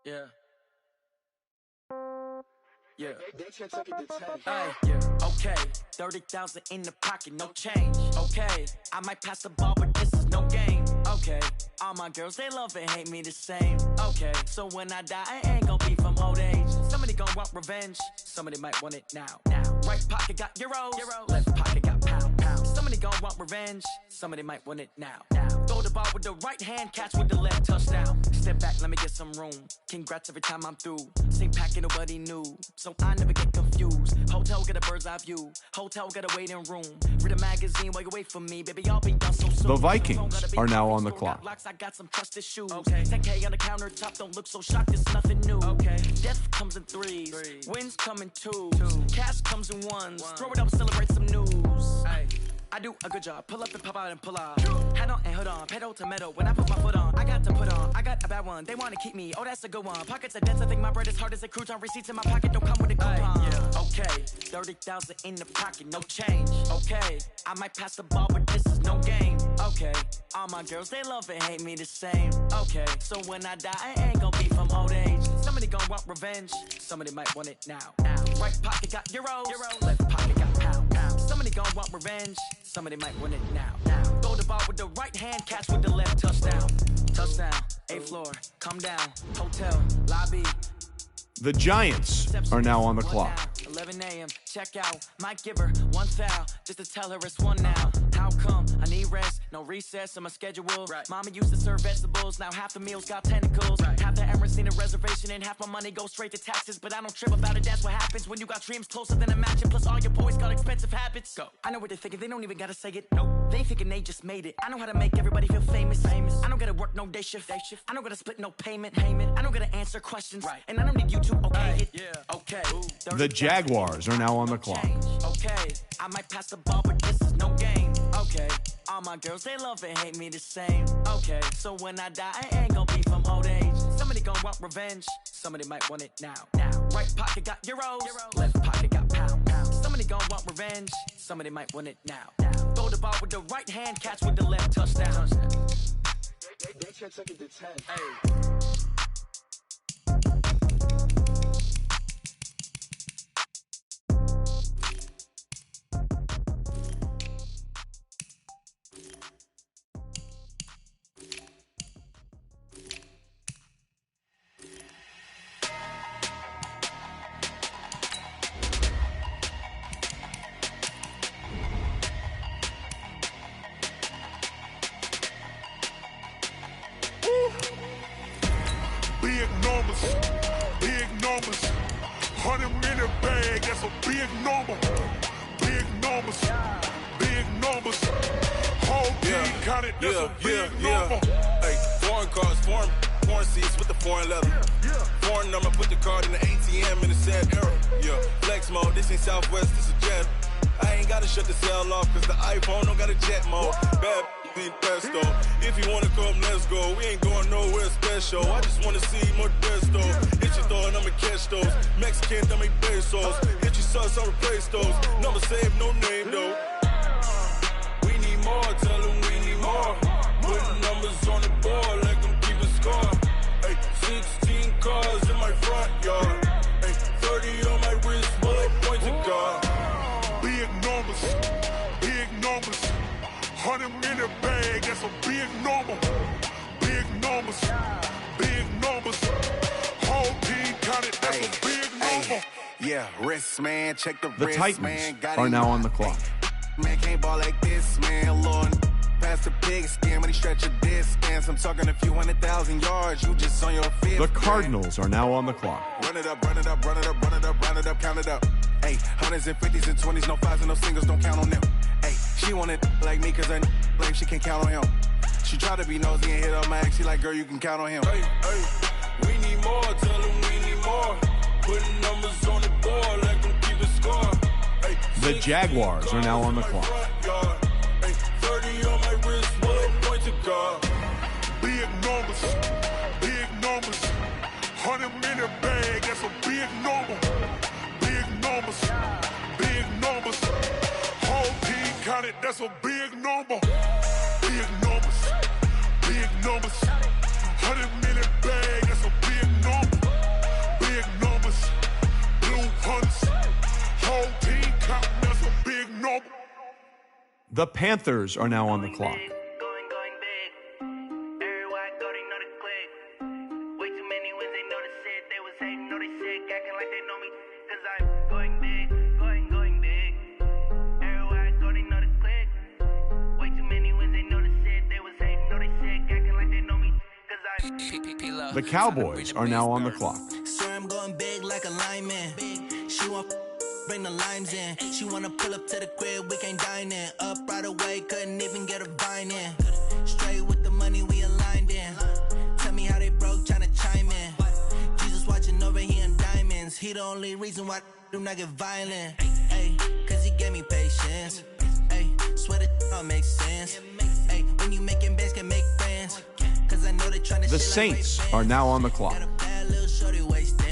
Yeah. Hey, yeah. Okay, 30,000 in the pocket, no change. Okay, I might pass the ball, but this is no game. Okay, all my girls, they love and hate me the same. Okay, so when I die, I ain't gonna be from old age. Somebody gonna want revenge, somebody might want it now. Right pocket got euros, left pocket got pounds. Somebody gonna want revenge, somebody might want it now. Throw the ball with the right hand, catch with the left, touchdown. Step back, let me get some room. Congrats every time I'm through. Same packet, nobody knew, so I never get confused. Hotel get a bird's eye view. Hotel get a waiting room. Read a magazine while you wait for me, baby. I'll be done so soon. The Vikings are now on the clock. I got some trusted shoes. Okay. 10K on the countertop, don't look so shocked. It's nothing new. Okay. Death comes in threes. Wins come in twos. Cash comes in ones. Throw it up, celebrate some news. Ay. I do a good job. Pull up and pop out and pull out. Head on and hood on. Pedal to metal. When I put my foot on, I got to put on. I got a bad one. They want to keep me. Oh, that's a good one. Pockets are dense. I think my bread is hard as a crouton. Receipts in my pocket don't come with a coupon. Yeah. Okay. 30,000 in the pocket. No change. Okay. I might pass the ball, but this is no game. Okay. all my girls, they love and hate me the same. Okay, so when I die, I ain't gonna be from old age. Somebody gonna want revenge, somebody might want it now. Right pocket got euros, left pocket got pounds. Somebody gonna want revenge, somebody might want it now. Throw the ball with the right hand, catch with the left, touchdown. Touchdown, 8th floor, come down, hotel, lobby. The Giants are now on the clock. 11 a.m. check out. Might give her one foul just to tell her it's one now. How come I need rest? No recess in my schedule. Right. Mama used to serve vegetables. Now half the meals got tentacles. Right. Half the Emirates need a reservation and half my money goes straight to taxes. But I don't trip about it. That's what happens when you got dreams closer than a match. And plus all your boys got expensive habits. Go. I know what they're thinking. They don't even gotta say it. Nope. They thinking they just made it. I know how to make everybody feel famous. I don't gotta work no day shift. I don't gotta split no payment. I don't gotta answer questions. Right. And I don't need you to okay it. Yeah. Okay. The Jaguars are now on the clock. Okay, I might pass the ball, but this is no game. Okay, all my girls, they love and hate me the same. Okay, so when I die, I ain't gonna be from old age. Somebody gonna want revenge, somebody might want it now. Right pocket got euros, left pocket got pounds. Somebody gonna want revenge, somebody might want it now. Throw the ball with the right hand, catch with the left, touchdown. They can't take it to 10. Hey. Big numbers, 100-minute bag, that's a big number. Big numbers, whole team counted, that's a big number. Hey, foreign cars, foreign seats with the foreign leather. Foreign number, put the card in the ATM in the sad era. Yeah, flex mode, this ain't Southwest, this is jet. I ain't gotta shut the cell off, cause the iPhone don't got a jet mode. Bad in pesto. If you wanna come, let's go. We ain't going nowhere special. I just wanna see more desto. Hit your throw and I'ma catch those. Mexican, I make pesos. Hit your sauce, I'll replace those. Number saved, no name though. We need more, tell them we need more. Putting numbers on the board like I'm keeping score. Hey, 16 cars in my front yard. Hey, 30 on my wrist, bullet points of God. Big numbers, 100-minute bag, that's a big number. Big numbers, whole team counted, that's a big number. Yeah, wrist, man, check the wrist, Titans man. Got are now on the clock. Man, can't ball like this, man, Lord. Past the pig skin when he stretch a distance. I'm talking a few 100,000 yards, you just on your fifth. The Cardinals are now on the clock. Run it up, run it up, run it up, run it up, run it up, count it up. Hey, hundreds and 50s and 20s, no fives and no singles, don't count on them. Hey, she want it like me, cause I blame she can't count on him. She try to be nosy and hit up my ex, she like, girl, you can count on him. Hey, we need more, tell them we need more. Putting numbers on the board like I'm keeping score. Hey, the Jaguars are now on the clock. Hey, 30 on my wrist, bullet point to God. Big numbers, 100-minute bag, that's a big number. Big numbers, whole team counted, that's a big number. Big numbers, 100-minute bag, that's a big number. Big numbers, blue hunts, whole team counting, that's a big number. The Panthers are now on the clock. The Cowboys are now on the clock. Swear I'm going big like a lineman. She want bring the limes in. She wanna pull up to the crib, we can't dine in. Up right away, couldn't even get a vine in. Straight with the money we aligned in. Tell me how they broke, tryna chime in. Jesus watching over here in diamonds. He the only reason why I do not get violent. Ay, cause he gave me patience. Ay, swear that all makes sense. Ay, when you making bands can make friends. Cause I know they tryna The Saints are now on the clock. Got a bad little shorty wasting.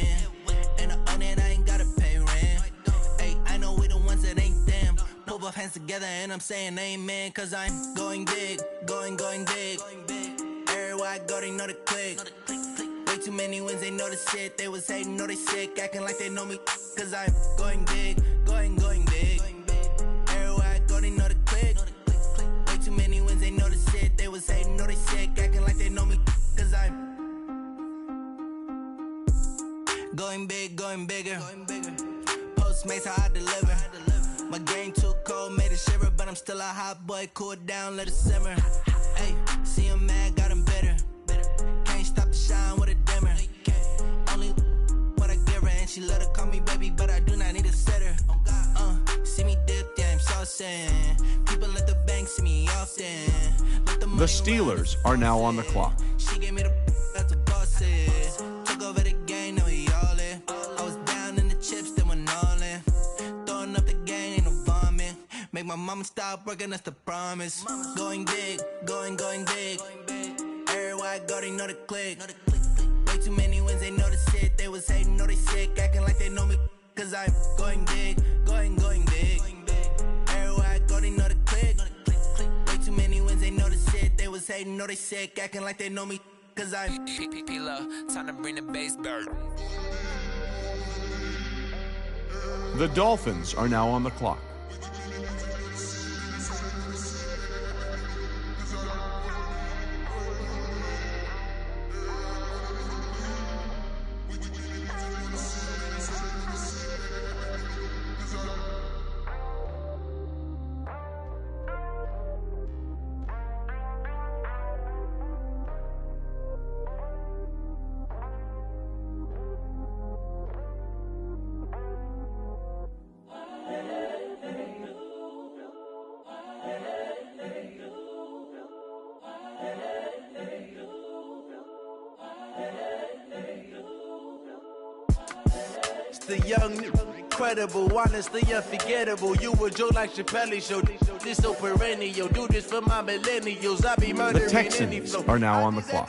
And I own it, I ain't gotta pay rent. Ay, I know we the ones that ain't them. Pull both hands together and I'm saying amen. Cause I'm going big, going big. Everywhere I go, they know the click. Way too many wins, they know the shit. They was hating, know they sick, acting like they know me. Cause I'm going big, going big. Everywhere I go, they know the click. Way too many wins, they know the shit. They was hating, know they sick, acting like they know me. Cause I'm going big, going bigger. Postmates, how I deliver. My game too cold, made it shiver, but I'm still a hot boy. Cool it down, let it simmer. Hey, see him mad, got him bitter. Can't stop the shine with a dimmer. Only what I give her, and she let her call me baby, but I do not need a sitter. See me dip, yeah, I'm saucing. People at the bank see me often. The Steelers are now on the clock. She gave me the that's the bosses. Took over the game, now we all in. I was down in the chips, then went all in. Throwing up the game, ain't no vomit. Make my mama stop working, that's the promise. Going big, going big. Everywhere I go, they know the click. Way too many wins, they know the shit. They was hating, know they sick, acting like they know me. Cause I'm going big, going big. Everywhere I go, they know the click. Way too many wins, they know the shit. They was hating, know they sick, acting like they know me. Cause I'm time to bring the bass back. The Dolphins are now on the clock. The young, incredible, honestly unforgettable. You a joke like Chappelle show. This so perennial. Do this for my millennials. I be murdering the Texans are now on the clock.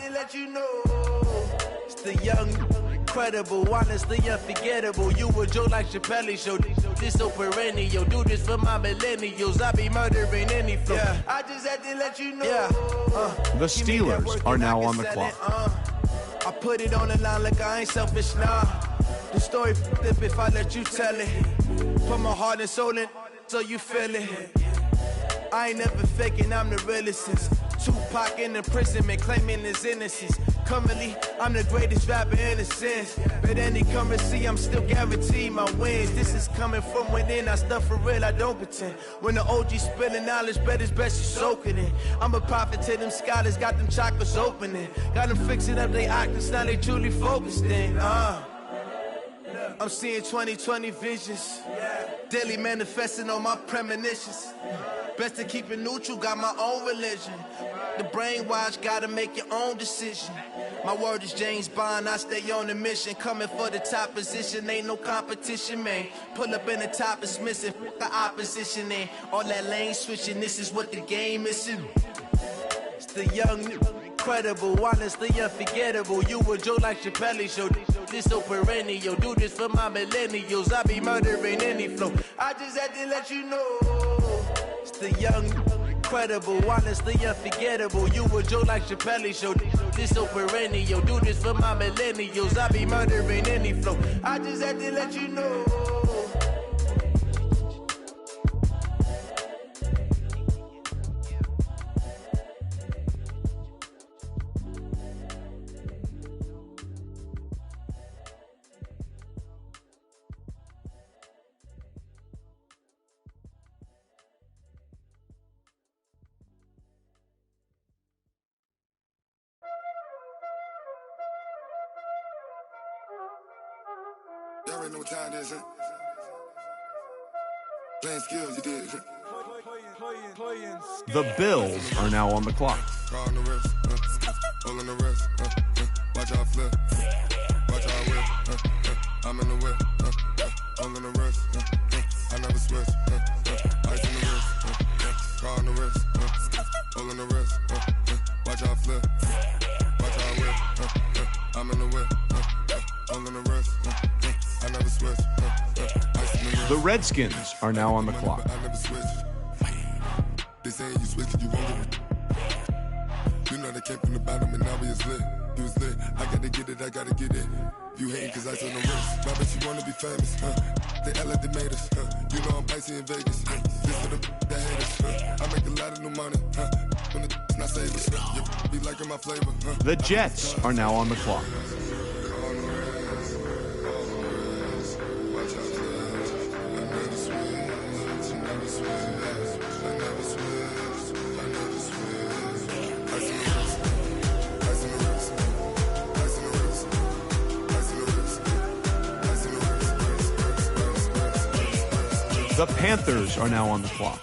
It's the young, incredible, honestly unforgettable. You a joke like Chappelle show. This so perennial. Do this for my millennials. I be murdering any flow. Yeah. I just had to let you know. Yeah. The Steelers are now on the clock. I put it on the line like I ain't selfish now. The story flip if I let you tell it. Put my heart and soul in so you feel it. I ain't never faking, I'm the realest since Tupac in imprisonment, claiming his innocence. Currently, I'm the greatest rapper in a sense. But any currency, I'm still guaranteed my wins. This is coming from within, I stuff for real, I don't pretend. When the OG spilling knowledge, bet it's best you soak it in. I'm a prophet to them scholars, got them chakras opening. Got them fixing up they octaves, now they truly focused in. I'm seeing 2020 visions. Daily manifesting on my premonitions. Best to keep it neutral, got my own religion. The brainwash, gotta make your own decision. My word is James Bond, I stay on the mission. Coming for the top position, ain't no competition, man. Pull up in the top, it's missing, the opposition in. All that lane switching, this is what the game is. It's the young, incredible, honestly unforgettable. You a joke like Chappelle show. This so perennial. Do this for my millennials. I be murdering any flow. I just had to let you know. It's the young, incredible, honestly unforgettable. You a joke like Chappelle show. This so perennial. Do this for my millennials. I be murdering any flow. I just had to let you know. Y'all already know what time it is, huh? Playing skills, you did. The Bills are now on the clock. On the wrist, all on the wrist, watch out flip, watch out whip, I'm in the whip, all on the wrist, I never switch, ice in the wrist, car on the wrist, all on the wrist, watch out flip, watch out whip, I'm in the whip, all on the wrist, I never switch, ice in the wrist. The Redskins are now on the clock. I never switch. They say you switch, you won't get it. know they came from the bottom and now we is lit. You was lit. I gotta get it, I gotta get it. You hating cause I took no risks. My bitch, you wanna be famous, huh? They act like they made us, huh? You know I'm icy in Vegas, huh? This for the that hate us, huh? I make a lot of new money, huh? When the not save us, you be liking my flavor, huh? The Jets are now on the clock. The Panthers are now on the clock.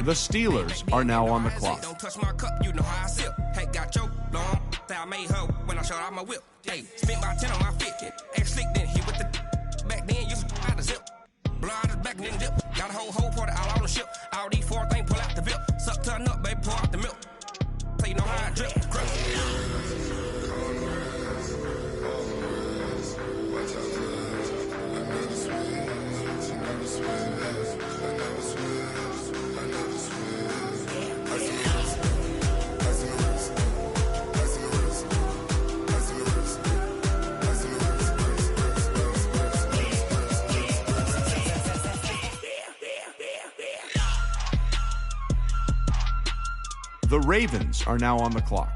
The Steelers are now on the clock. Don't touch my cup, you know how I sip. Hey, got your long. I made her when I showed out my whip. Hey, spent my 10 on my fit. Ex slick then hit with the back then you out the zip. Blow out his back then dip. Got a whole party all on the ship. All these four things pull out the bip. Suck turn up, baby, pour out the milk. So you know how I drip. Crush. The Ravens are now on the clock.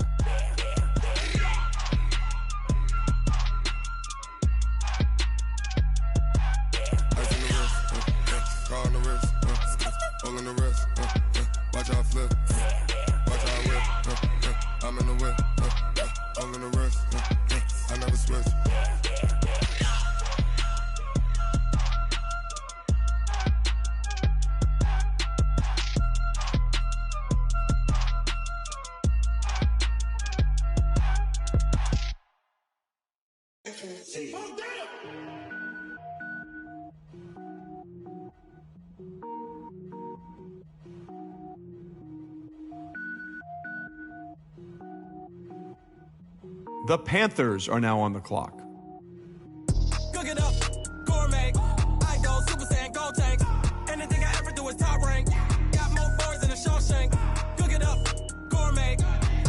Watch out flip, watch out whip. I'm in the whip, all in the wrist. I never switch. The Panthers are now on the clock. Cook it up, gourmet. I go Super Saiyan, gold tank. Anything I ever do is top rank. Got more boys in the Shawshank. Cook it up, gourmet.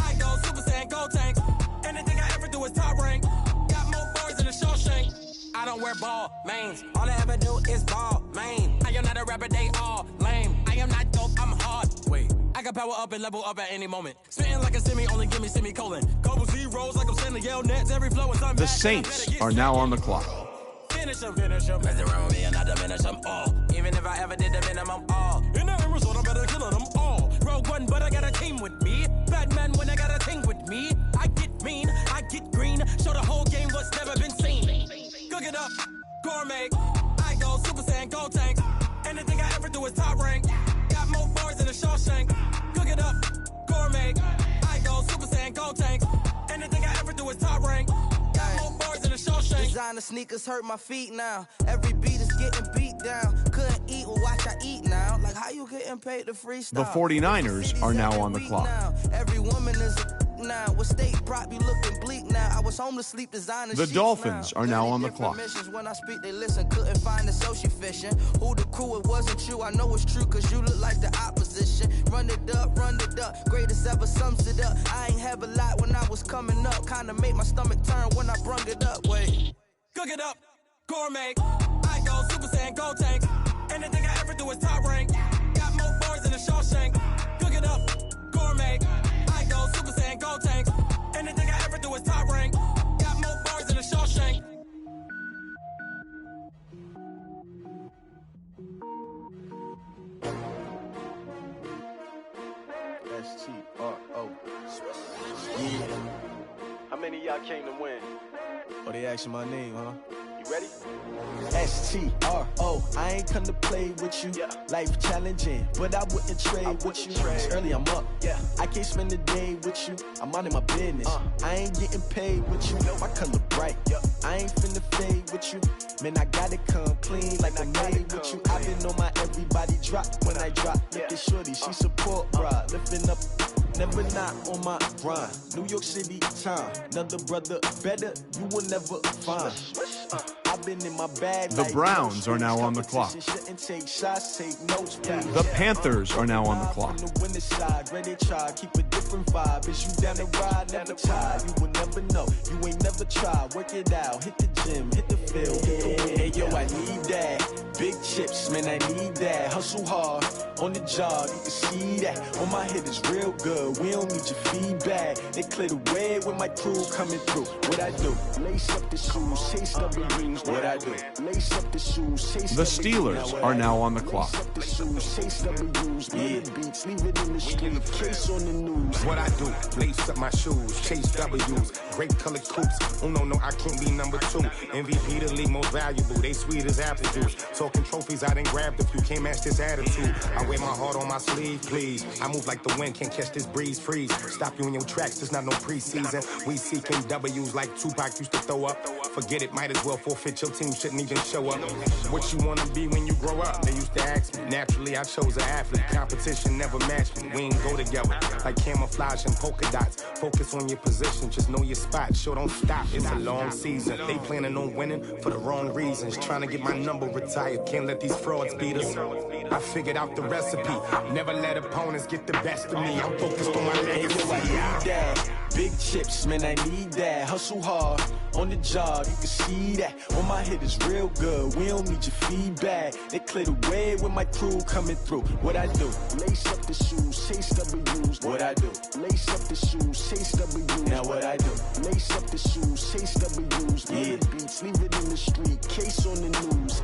I go Super Saiyan, gold tank. Anything I ever do is top rank. Got more boys in the Shawshank. I don't wear ball mains. All I ever do is ball main. I am not a rapper, they all lame. I am not dope, I'm hard. Wait. I can power up and level up at any moment. Spitting like a semi, only give me semicolon. Couple zeros like I'm sending yell nets. Every flow is unmatched. The Saints are now on the clock. Finish them. Mess around with me and I diminish them all. Even if I ever did the minimum all. In the end result, I better kill them all. Rogue One, but I got a team with me. Batman when I got a thing with me. I get mean, I get green. Show the whole game what's never been seen. Cook it up, gourmet. I go Super Saiyan, gold tank. Anything I ever do is top rank. Got more bars in the Shawshank. Cook it up, gourmet. I go Super Saiyan, gold tank. Anything I ever do is top rank. Got more bars in the Shawshank. Designer sneakers hurt my feet now. Every beat is getting beat down. Couldn't eat, well watch I eat now. Like how you getting paid to freestyle? The 49ers are now on the clock. Now. Every woman is a now. With state prop, you looking bleak now. I was home to sleep, designer. The Dolphins are now on the clock. When I speak, they listen. Couldn't find the social fishing. Who the crew? It wasn't you. I know it's true, cause you look like the opposition. Run it up, greatest ever sums it up. I ain't have a lot when I was coming up. Kinda made my stomach turn when I brung it up. Wait. Cook it up, gourmet. I go Super Saiyan, gold tank. Anything I ever do is top rank. Got more bars in the Shawshank. Cook it up, gourmet. I go Super Saiyan, gold tank. Anything I ever do is top rank. Got more bars in the Shawshank. S-T-R-O. How many of y'all came to win? Oh, they asking my name, huh? You Ready? S-T-R-O, I ain't come to play with you. Life challenging, but I wouldn't trade with you. It's early, I'm up. I can't spend the day with you. I'm out in my business. I ain't getting paid with you. My color bright. I ain't finna fade with you. Man, I gotta come clean like I made with you. I've been on my everybody drop when I drop. Look at shorty, she support, bruh. Lifting up, never not on my grind. New York City time, another brother better, you will never find. I've been in my bag. The Browns are now on the clock. The Panthers are now on the clock. Ready to try, keep a different vibe. Is you down the ride, never tired. You will never know, you ain't never tried. Work it out, hit the gym, hit the field. Hey yo, I need that. Big chips, man, I need that. Hustle hard on the job, you can see that. On my head is real good, we don't need your feedback. They clear the way with my crew coming through. What I do? Lace up the shoes, chase W's. What I do? Lace up the shoes, chase The Steelers are now on the clock. What I do? Lace up my shoes, chase W's. Great colored coops. Oh no, I can't be number 2. MVP the league most valuable. They sweet as apple juice. Talking trophies, I done grabbed a few. Can't match this attitude. I wear my heart on my sleeve, please. I move like the wind, can't catch this breeze. Freeze. Stop you in your tracks. There's not no preseason. We seeking W's like Tupac used to throw up. Forget it, might as well forfeit. Your team shouldn't even show up. What you wanna be when you grow up? They used to ask me. Naturally, I chose an athlete. Competition never matched me. We ain't go together like camouflage and polka dots. Focus on your position, just know your spot. Sure, don't stop. It's a long season. They planning on winning for the wrong reasons. Trying to get my number retired. Can't let these frauds beat us. I figured out the recipe. Never let opponents get the best of me. I'm focused on my legacy. I need that. Big chips, man, I need that. Hustle hard on the job, you can see that. On my head is real good, we don't need your feedback. They clear the way with my crew coming through. What I do? Lace up the shoes, chase W's. What I do? Lace up the shoes, chase W's. Now what I do? Lace up the shoes, chase W's. Yeah. Beats, leave it in the street, case on the news.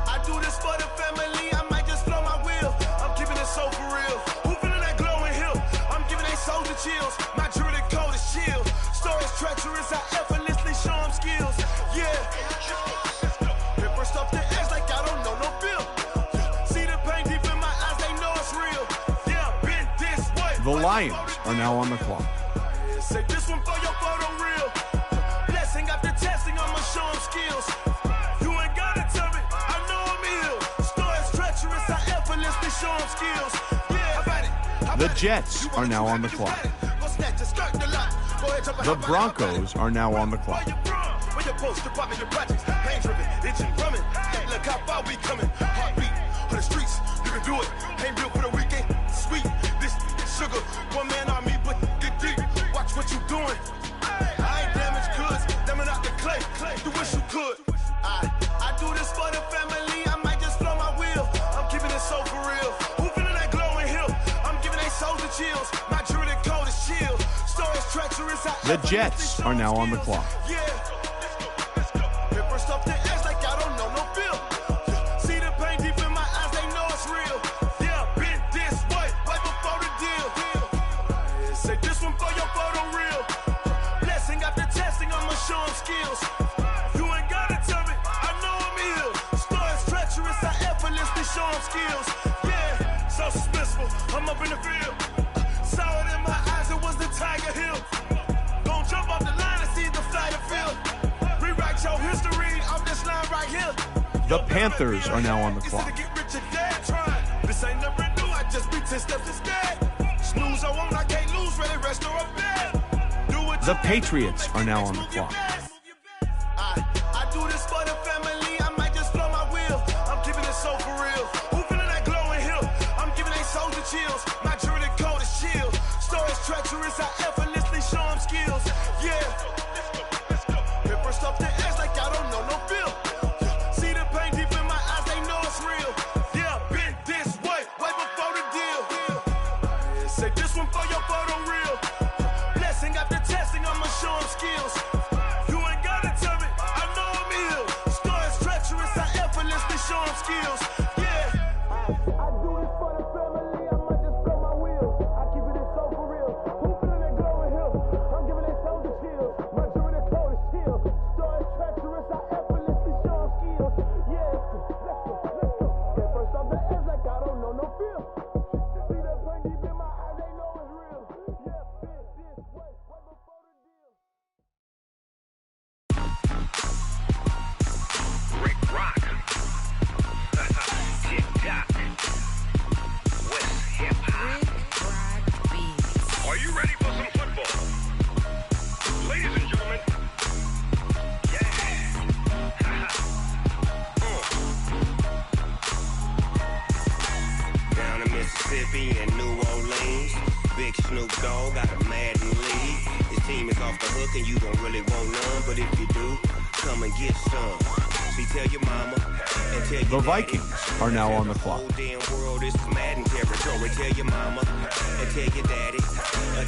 I do this for the family, I might just blow my wheel. I'm keeping it so for real. Who feeling that glowing hill? I'm giving they soldier chills. My jewelry code is chill. Stories treacherous, I effortlessly show them skills. Yeah. Paper stuff the edge like I don't know no bill. See the pain deep in my eyes, they know it's real. Yeah, been this way. The Lions are now on the clock. Say this one for your photo real. Blessing after testing, I'ma show them skills. You ain't gotta tell me, I know I'm ill. Stories treacherous, I effortlessly show them skills. Yeah, about it. The Jets are now on the clock. The Broncos are now on the clock. Where your post, department, your projects, pain driven, itching, drumming. Look how far we coming. Heartbeat on the streets, you can do it. Ain't built for the weekend, sweet. This sugar, one man army, but get deep. Watch what you doing. I ain't damaged goods, damn it out the clay. You wish you could. I do this for the family, I might just blow my wheel. I'm keeping it so for real. Who feeling that glowing hill? I'm giving they soldier chills. My jewelry code is chill. Stories treacherous. The Jets are now on the clock. Yeah. Paper stuff the edge like I don't know no bill. See the pain deep in my eyes, they know it's real. Yeah, been this way, right before the deal. Say this one for your photo real. Blessing after testing, I'ma show them skills. You ain't gotta tell me, I know I'm ill. Stories treacherous, I effortlessly show them skills. Yeah, so suspenseful, I'm up in the field. Saw it in my eyes, it was the Tiger Hill. Gon' jump off the line and see the flight of field. Rewrite your history off this line right here. The Panthers are now on the clock. This ain't never new, I just be 10 steps instead. Snooze, I won't, I can't lose, ready, rest or up bed. The Patriots are now on the clock. I do this for the family, I might just blow my wheel. I'm keeping it so for real. Who feeling that glowing hill? I'm giving they soldier chills. My jewelry code is chill. Stories treacherous, I effortlessly show them skills. Yeah. Paper stuff the edge like I don't know no bill. See the pain deep in my eyes, they know it's real. Yeah, been this way, right before the deal. Say this one for your photo real. Blessing after testing, I'ma show them skills. You ain't gotta tell me, I know I'm ill. Stories treacherous, I effortlessly show them skills. Are you ready for some football? Ladies and gentlemen, down in Mississippi and New Orleans, Big Snoop Dogg got a Madden league. His team is off the hook and you don't really want none, but if you do, come and get some. See, tell your mama and tell your The Vikings are now on the clock. whole damn world is Madden territory. Tell your mama and tell your daddy.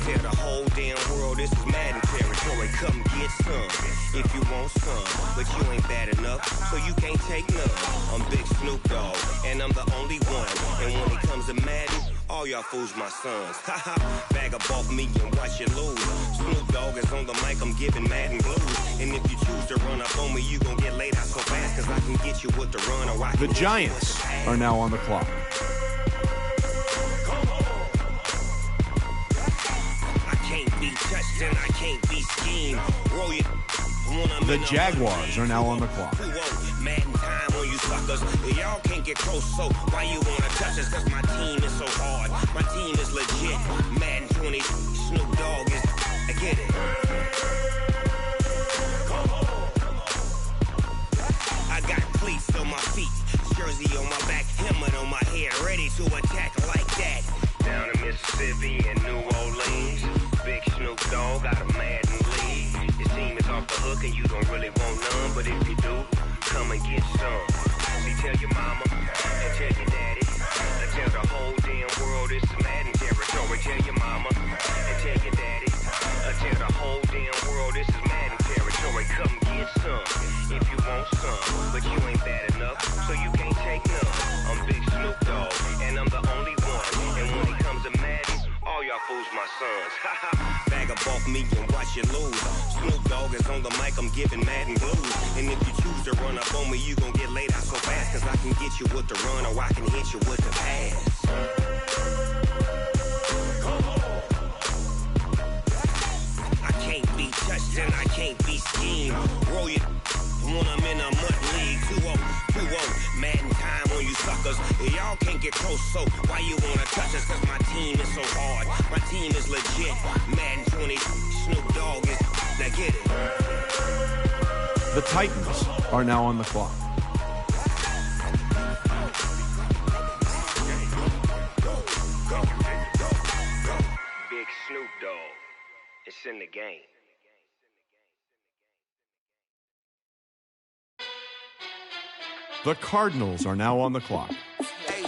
Tell the whole damn world this is Madden territory. Come get some if you want some, but you ain't bad enough, so you can't take none. I'm Big Snoop Dogg, and I'm the only one. And when it comes to Madden, all y'all fools my sons. Haha, bag up off me and watch you lose. Snoop Dogg is on the mic, I'm giving Madden blues. And if you choose to run up on me, you gon' get laid out so fast, cause I can get you with the run or I can The Giants are now on the clock. I can't be touched and I can't be schemed. Roll you when I'm The in Jaguars are now on the clock. Who won't? Madden time on you suckers. Y'all can't get close, so why you wanna touch us? Cause my team is so hard. My team is legit. Madden 20, Snoop Dogg is. I get it. I got cleats on my feet, jersey on my back, helmet on my head, ready to attack like that. Down in Mississippi and New Orleans, Big Snoop Dogg got a Madden league. His team is off the hook and you don't really want none, but if you do, come and get some. See, tell your mama and tell your daddy. Tell the whole damn world it's Madden territory. Tell your mama and tell your daddy. Tell the whole damn world this is Madden territory. Come get some if you want some, but you ain't bad enough, so you can't take none. I'm Big Snoop Dogg, and I'm the only one. And when it comes to Madden, all y'all fools my sons. Bag up off me and watch you lose. Snoop Dogg is on the mic, I'm giving Madden blues. And if you choose to run up on me, you gon' get laid out so fast, cause I can get you with the run or I can hit you with the pass. I can't be touched and I can't be schemed. Roll you when I'm in a mud league. 2-0, Madden time on you suckers. Y'all can't get close, so why you wanna touch us? Cause my team is so hard. My team is legit. Madden 20, Snoop Dogg is. Now get it. The Titans are now on the clock. Big Snoop Dogg. It's in the game. The Cardinals are now on the clock. Hey,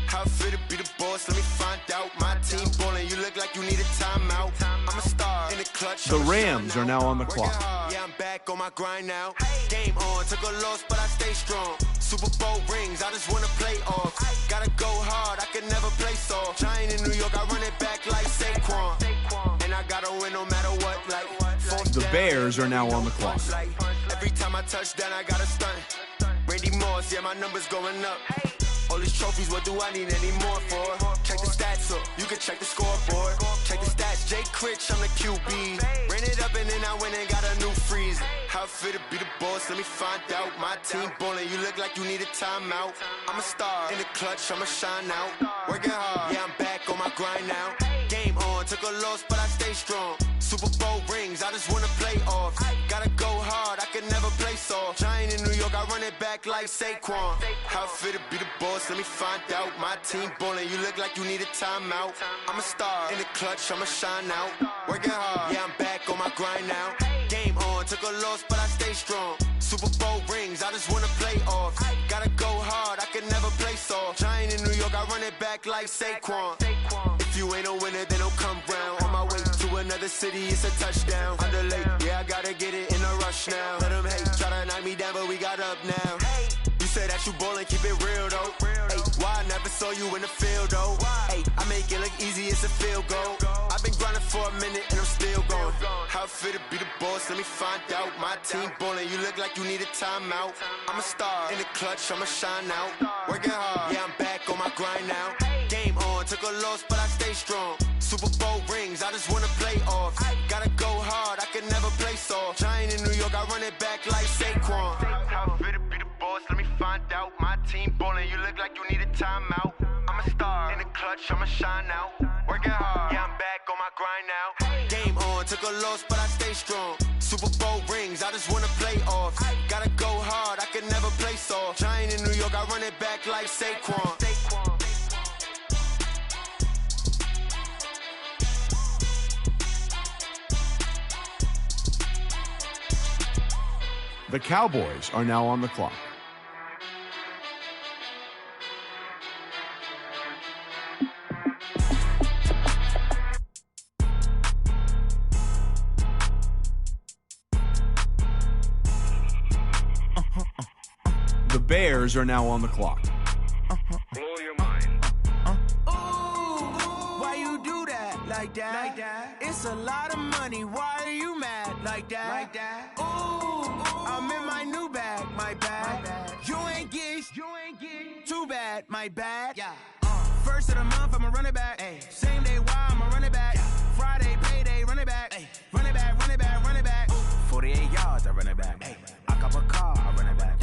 how fit to be the boss? Let me find out. My team ballin', you look like you need a timeout. I'm a star in the clutch. The Rams are now on the clock. Yeah, I'm back on my grind now. Game on, took a loss, but I stay strong. Super Bowl rings, I just wanna play off. Gotta go hard, I can never play soft. Giant in New York, I run it back like Saquon. And I gotta win no matter what. Like The Bears are now on the clock. every time I touch down, I gotta stunt. Randy Moss, yeah, my number's going up. All these trophies, what do I need any more for? Check the stats up, you can check the scoreboard. Check the stats, Jay Critch, I'm the QB. Ran it up and then I went and got a new freeze. How fit to be the boss, let me find out. My team ballin', you look like you need a timeout. I'm a star in the clutch, I'ma shine out. Working hard, yeah, I'm back on my grind now. Game on, took a loss, but I stay strong. Super Bowl rings, I just wanna play off. Gotta go hard, I can never play soft. Giant in New York, I run it back like Saquon. How fit to be the boss, let me find out. My team ballin', you look like you need a timeout. I'm a star in the clutch, I'ma shine out. Working hard, yeah, I'm back on my grind now. Game on, took a loss, but I stay strong. Super Bowl rings, I just wanna play off. Gotta go hard, I can never play soft. Giant in New York, I run it back like Saquon. If you ain't a winner, then don't come round. On my way to another city, it's a touchdown. Underlay, yeah, I gotta get it in a rush now. Let them hate, try to knock me down, but we got up now. You say that you ballin', keep it real though. Hey, why I never saw you in the field though? Hey, I make it look easy, it's a field goal. I've been grinding for a minute and I'm still going. How fit to be the boss, let me find out. My team ballin', you look like you need a timeout. I'm a star in the clutch, I'ma shine out. Working hard, yeah, I'm back on my grind now. Game on, took a loss, but I stay strong. Super Bowl rings, I just wanna play off. Gotta go hard, I can never play soft. Giant in New York, I run it back like Saquon. How fit to be the boss, let me find out. My team ballin', you look like you need a timeout. I'm a star in the clutch, I'ma shine out. Working hard, yeah, I'm back on my grind now. Game on, took a loss, but I stay strong. Super Bowl rings, I just wanna play off. Gotta go hard, I can never play soft. Giant in New York, I run it back like Saquon. The Cowboys are now on the clock. The Bears are now on the clock. Blow your mind. Why you do that like that? It's a lot of money. Why are you mad like that? I'm in my new bag, my bad. You ain't get too bad, my bad. Yeah. First of the month, I'ma run it back. Same day, why I'ma run it back. Friday, payday, run it back. Run it back, run it back, run it back. 48 yards, I run it back. I cop a car, I run it back.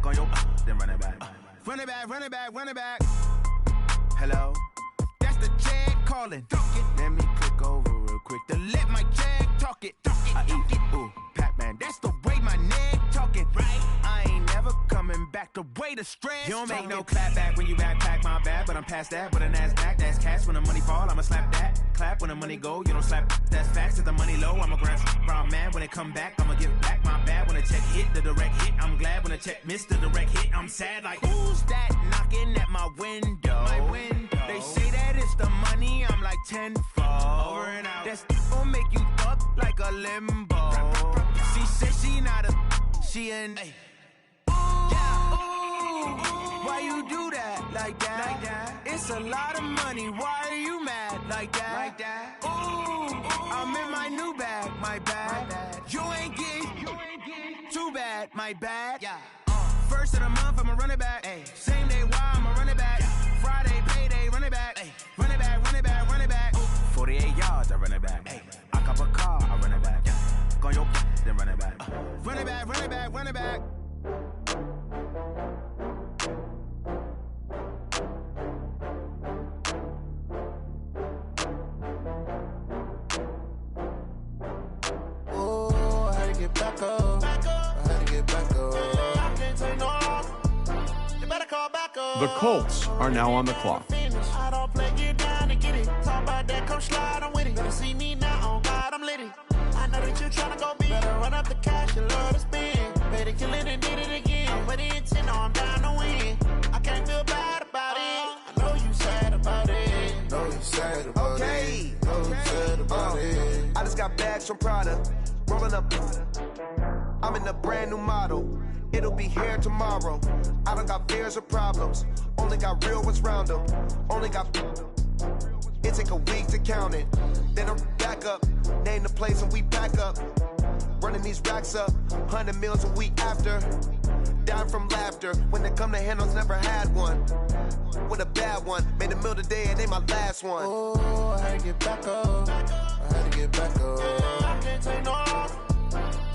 Go your then run it back. Run it back, run it back, run it back. Hello? That's the Jag calling. Let me click over real quick to let my Jag talk it. I eat it, ooh, Pac-Man. That's the way my neck talking. Right? I ain't never coming back the way the stress. You don't make no clap back when you backpack my bad, but I'm past that. But a NASDAQ, that's cash. When the money fall, I'ma slap that. Clap when the money go, you don't slap. That's facts. If the money low, I'ma grab brown man. When it come back, I'ma give back my bad. When the check hit, the direct hit. I'm glad when the check missed the direct hit. I'm sad like, who's that knocking at my window? My window. They say that it's the money, I'm like tenfold. Over and out. That's gon' make you up like a limbo. She said she not a, she an. Why you do that like that? It's a lot of money. Why are you mad like that? I'm in my new bag, my bad. You ain't get too bad, my bad. Yeah. First of the month, I'ma run it back. Same day, why I'ma run it back. Friday, payday, run it back. Run it back, run it back, run it back. 48 yards, I run it back. I cop a car, I run it back. Go your then run it back. Run it back, run it back, run it back. Oh, I had to get back up. I had to get back up. I can't take no loss. You better call back up. The Colts are now on the clock. I don't play, get down and get it. Talk about that, come slide, I'm with it. Better see me now, on God, I'm litty. I know that you tryna go big. Better run up the cash, you love to spend. Better kill it and did it again. I'm with the intent, I'm down to win. I can't feel bad about it. I know you sad about it. Know you sad about it. Know you sad about it. I just got bags from Prada. Rolling up. I'm in a brand new model. It'll be here tomorrow. I don't got fears or problems. Only got real ones round them. Only got. It take a week to count it. Then I'm back up. Name the place and we back up. Running these racks up. 100 meals a week after. Down from laughter. When they come to handles, never had one. With a bad one. Made a meal today and they my last one. Oh, I had to get back up. I had to get back up. I can't take no loss.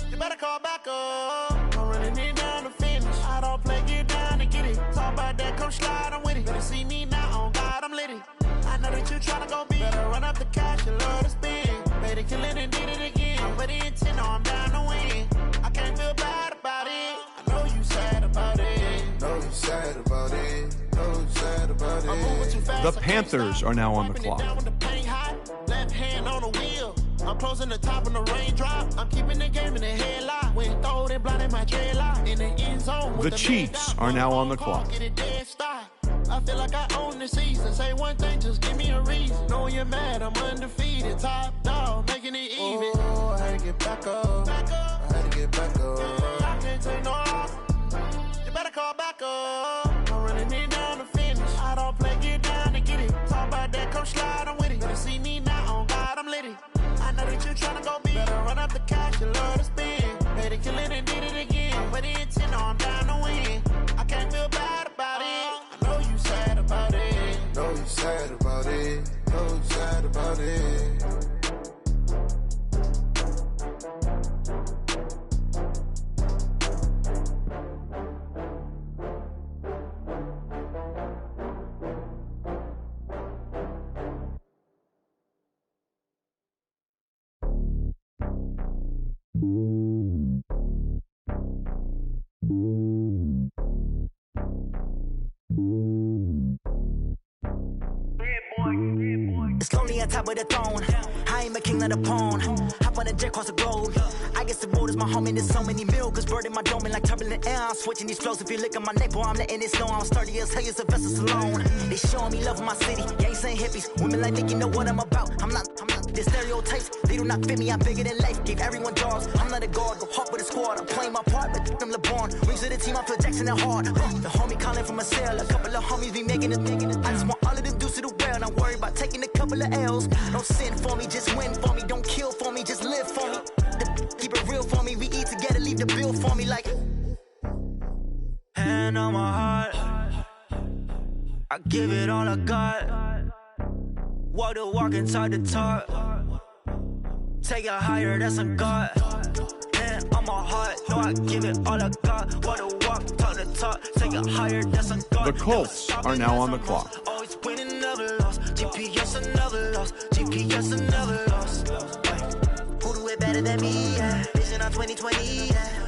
You better call back up. I'm running it down to finish. I don't play, get down to get it. Talk about that, come slide, I'm with it. Better see me now, on God, I'm litty. I know that you tryna go big. Better run up the cash, you love to spend. Better kill it and did it again. I'm with the intent, I'm down to win. I can't feel bad about it. I know you sad about it. Know you sad about it. Know you sad about it. The Panthers are now on the clock. Left hand on the wheel. I'm closing the top of the raindrop. I'm keeping the game in the headlock. When throw it blind in my dreadlock. In the end zone. The Chiefs are now on the clock. Get it dead stop. I feel like I own the season. Say one thing, just give me a reason. Knowing you're mad, I'm undefeated. Top dog, making it even. Oh, I had to get back up. I had to get back up. I can't take no loss. You better call back up. I'm running it down to finish. I don't play, get down to get it. Talk about that, come slide, I'm with it. Better see me now, on God, I'm litty. I know that you tryna go big. Better run up the cash, you love to spend. Better kill it and did it again. With the intent, I'm down to win. I can't feel bad about it. I know you sad about it. Know you sad about it. Know you sad about it. top of the throne. I ain't a king of the pawn. Hop on a jet across the globe. I guess the road is my home and there's so many milkers burning my dome like turbulent air. I'm switching these flows. If you look at my neck, boy, I'm letting it snow. I'm sturdy as hell, it's a vessel alone. They showing me love in my city. Yeah, ain't saying hippies. Women like me, you know what I'm about. I'm not the stereotypes. They do not fit me. I'm bigger than life. Gave everyone jobs. I'm not a guard. Go hard with a squad. I'm playing my part, but them LeBron. Rings to the team. I feel Jackson and hard. The homie calling from a cell. A couple of homies be making it. I just want all of them dudes to do well. Not worry about taking a couple of L's. Don't sin for me, just win for me. Don't kill for me, just live for me. Keep it real for me. We eat together, leave the bill for me like. Hand on my heart, I give it all I got. Walk the walk and talk the talk. Take it higher, that's a God. Hand on my heart, no, I give it all I got. Walk the walk, talk the talk. Take it higher, that's a God. The Colts are now on the clock. Always winning, never lost. GPS another loss. GPS another loss. Who do it better than me? Yeah. Vision on 2020. Yeah.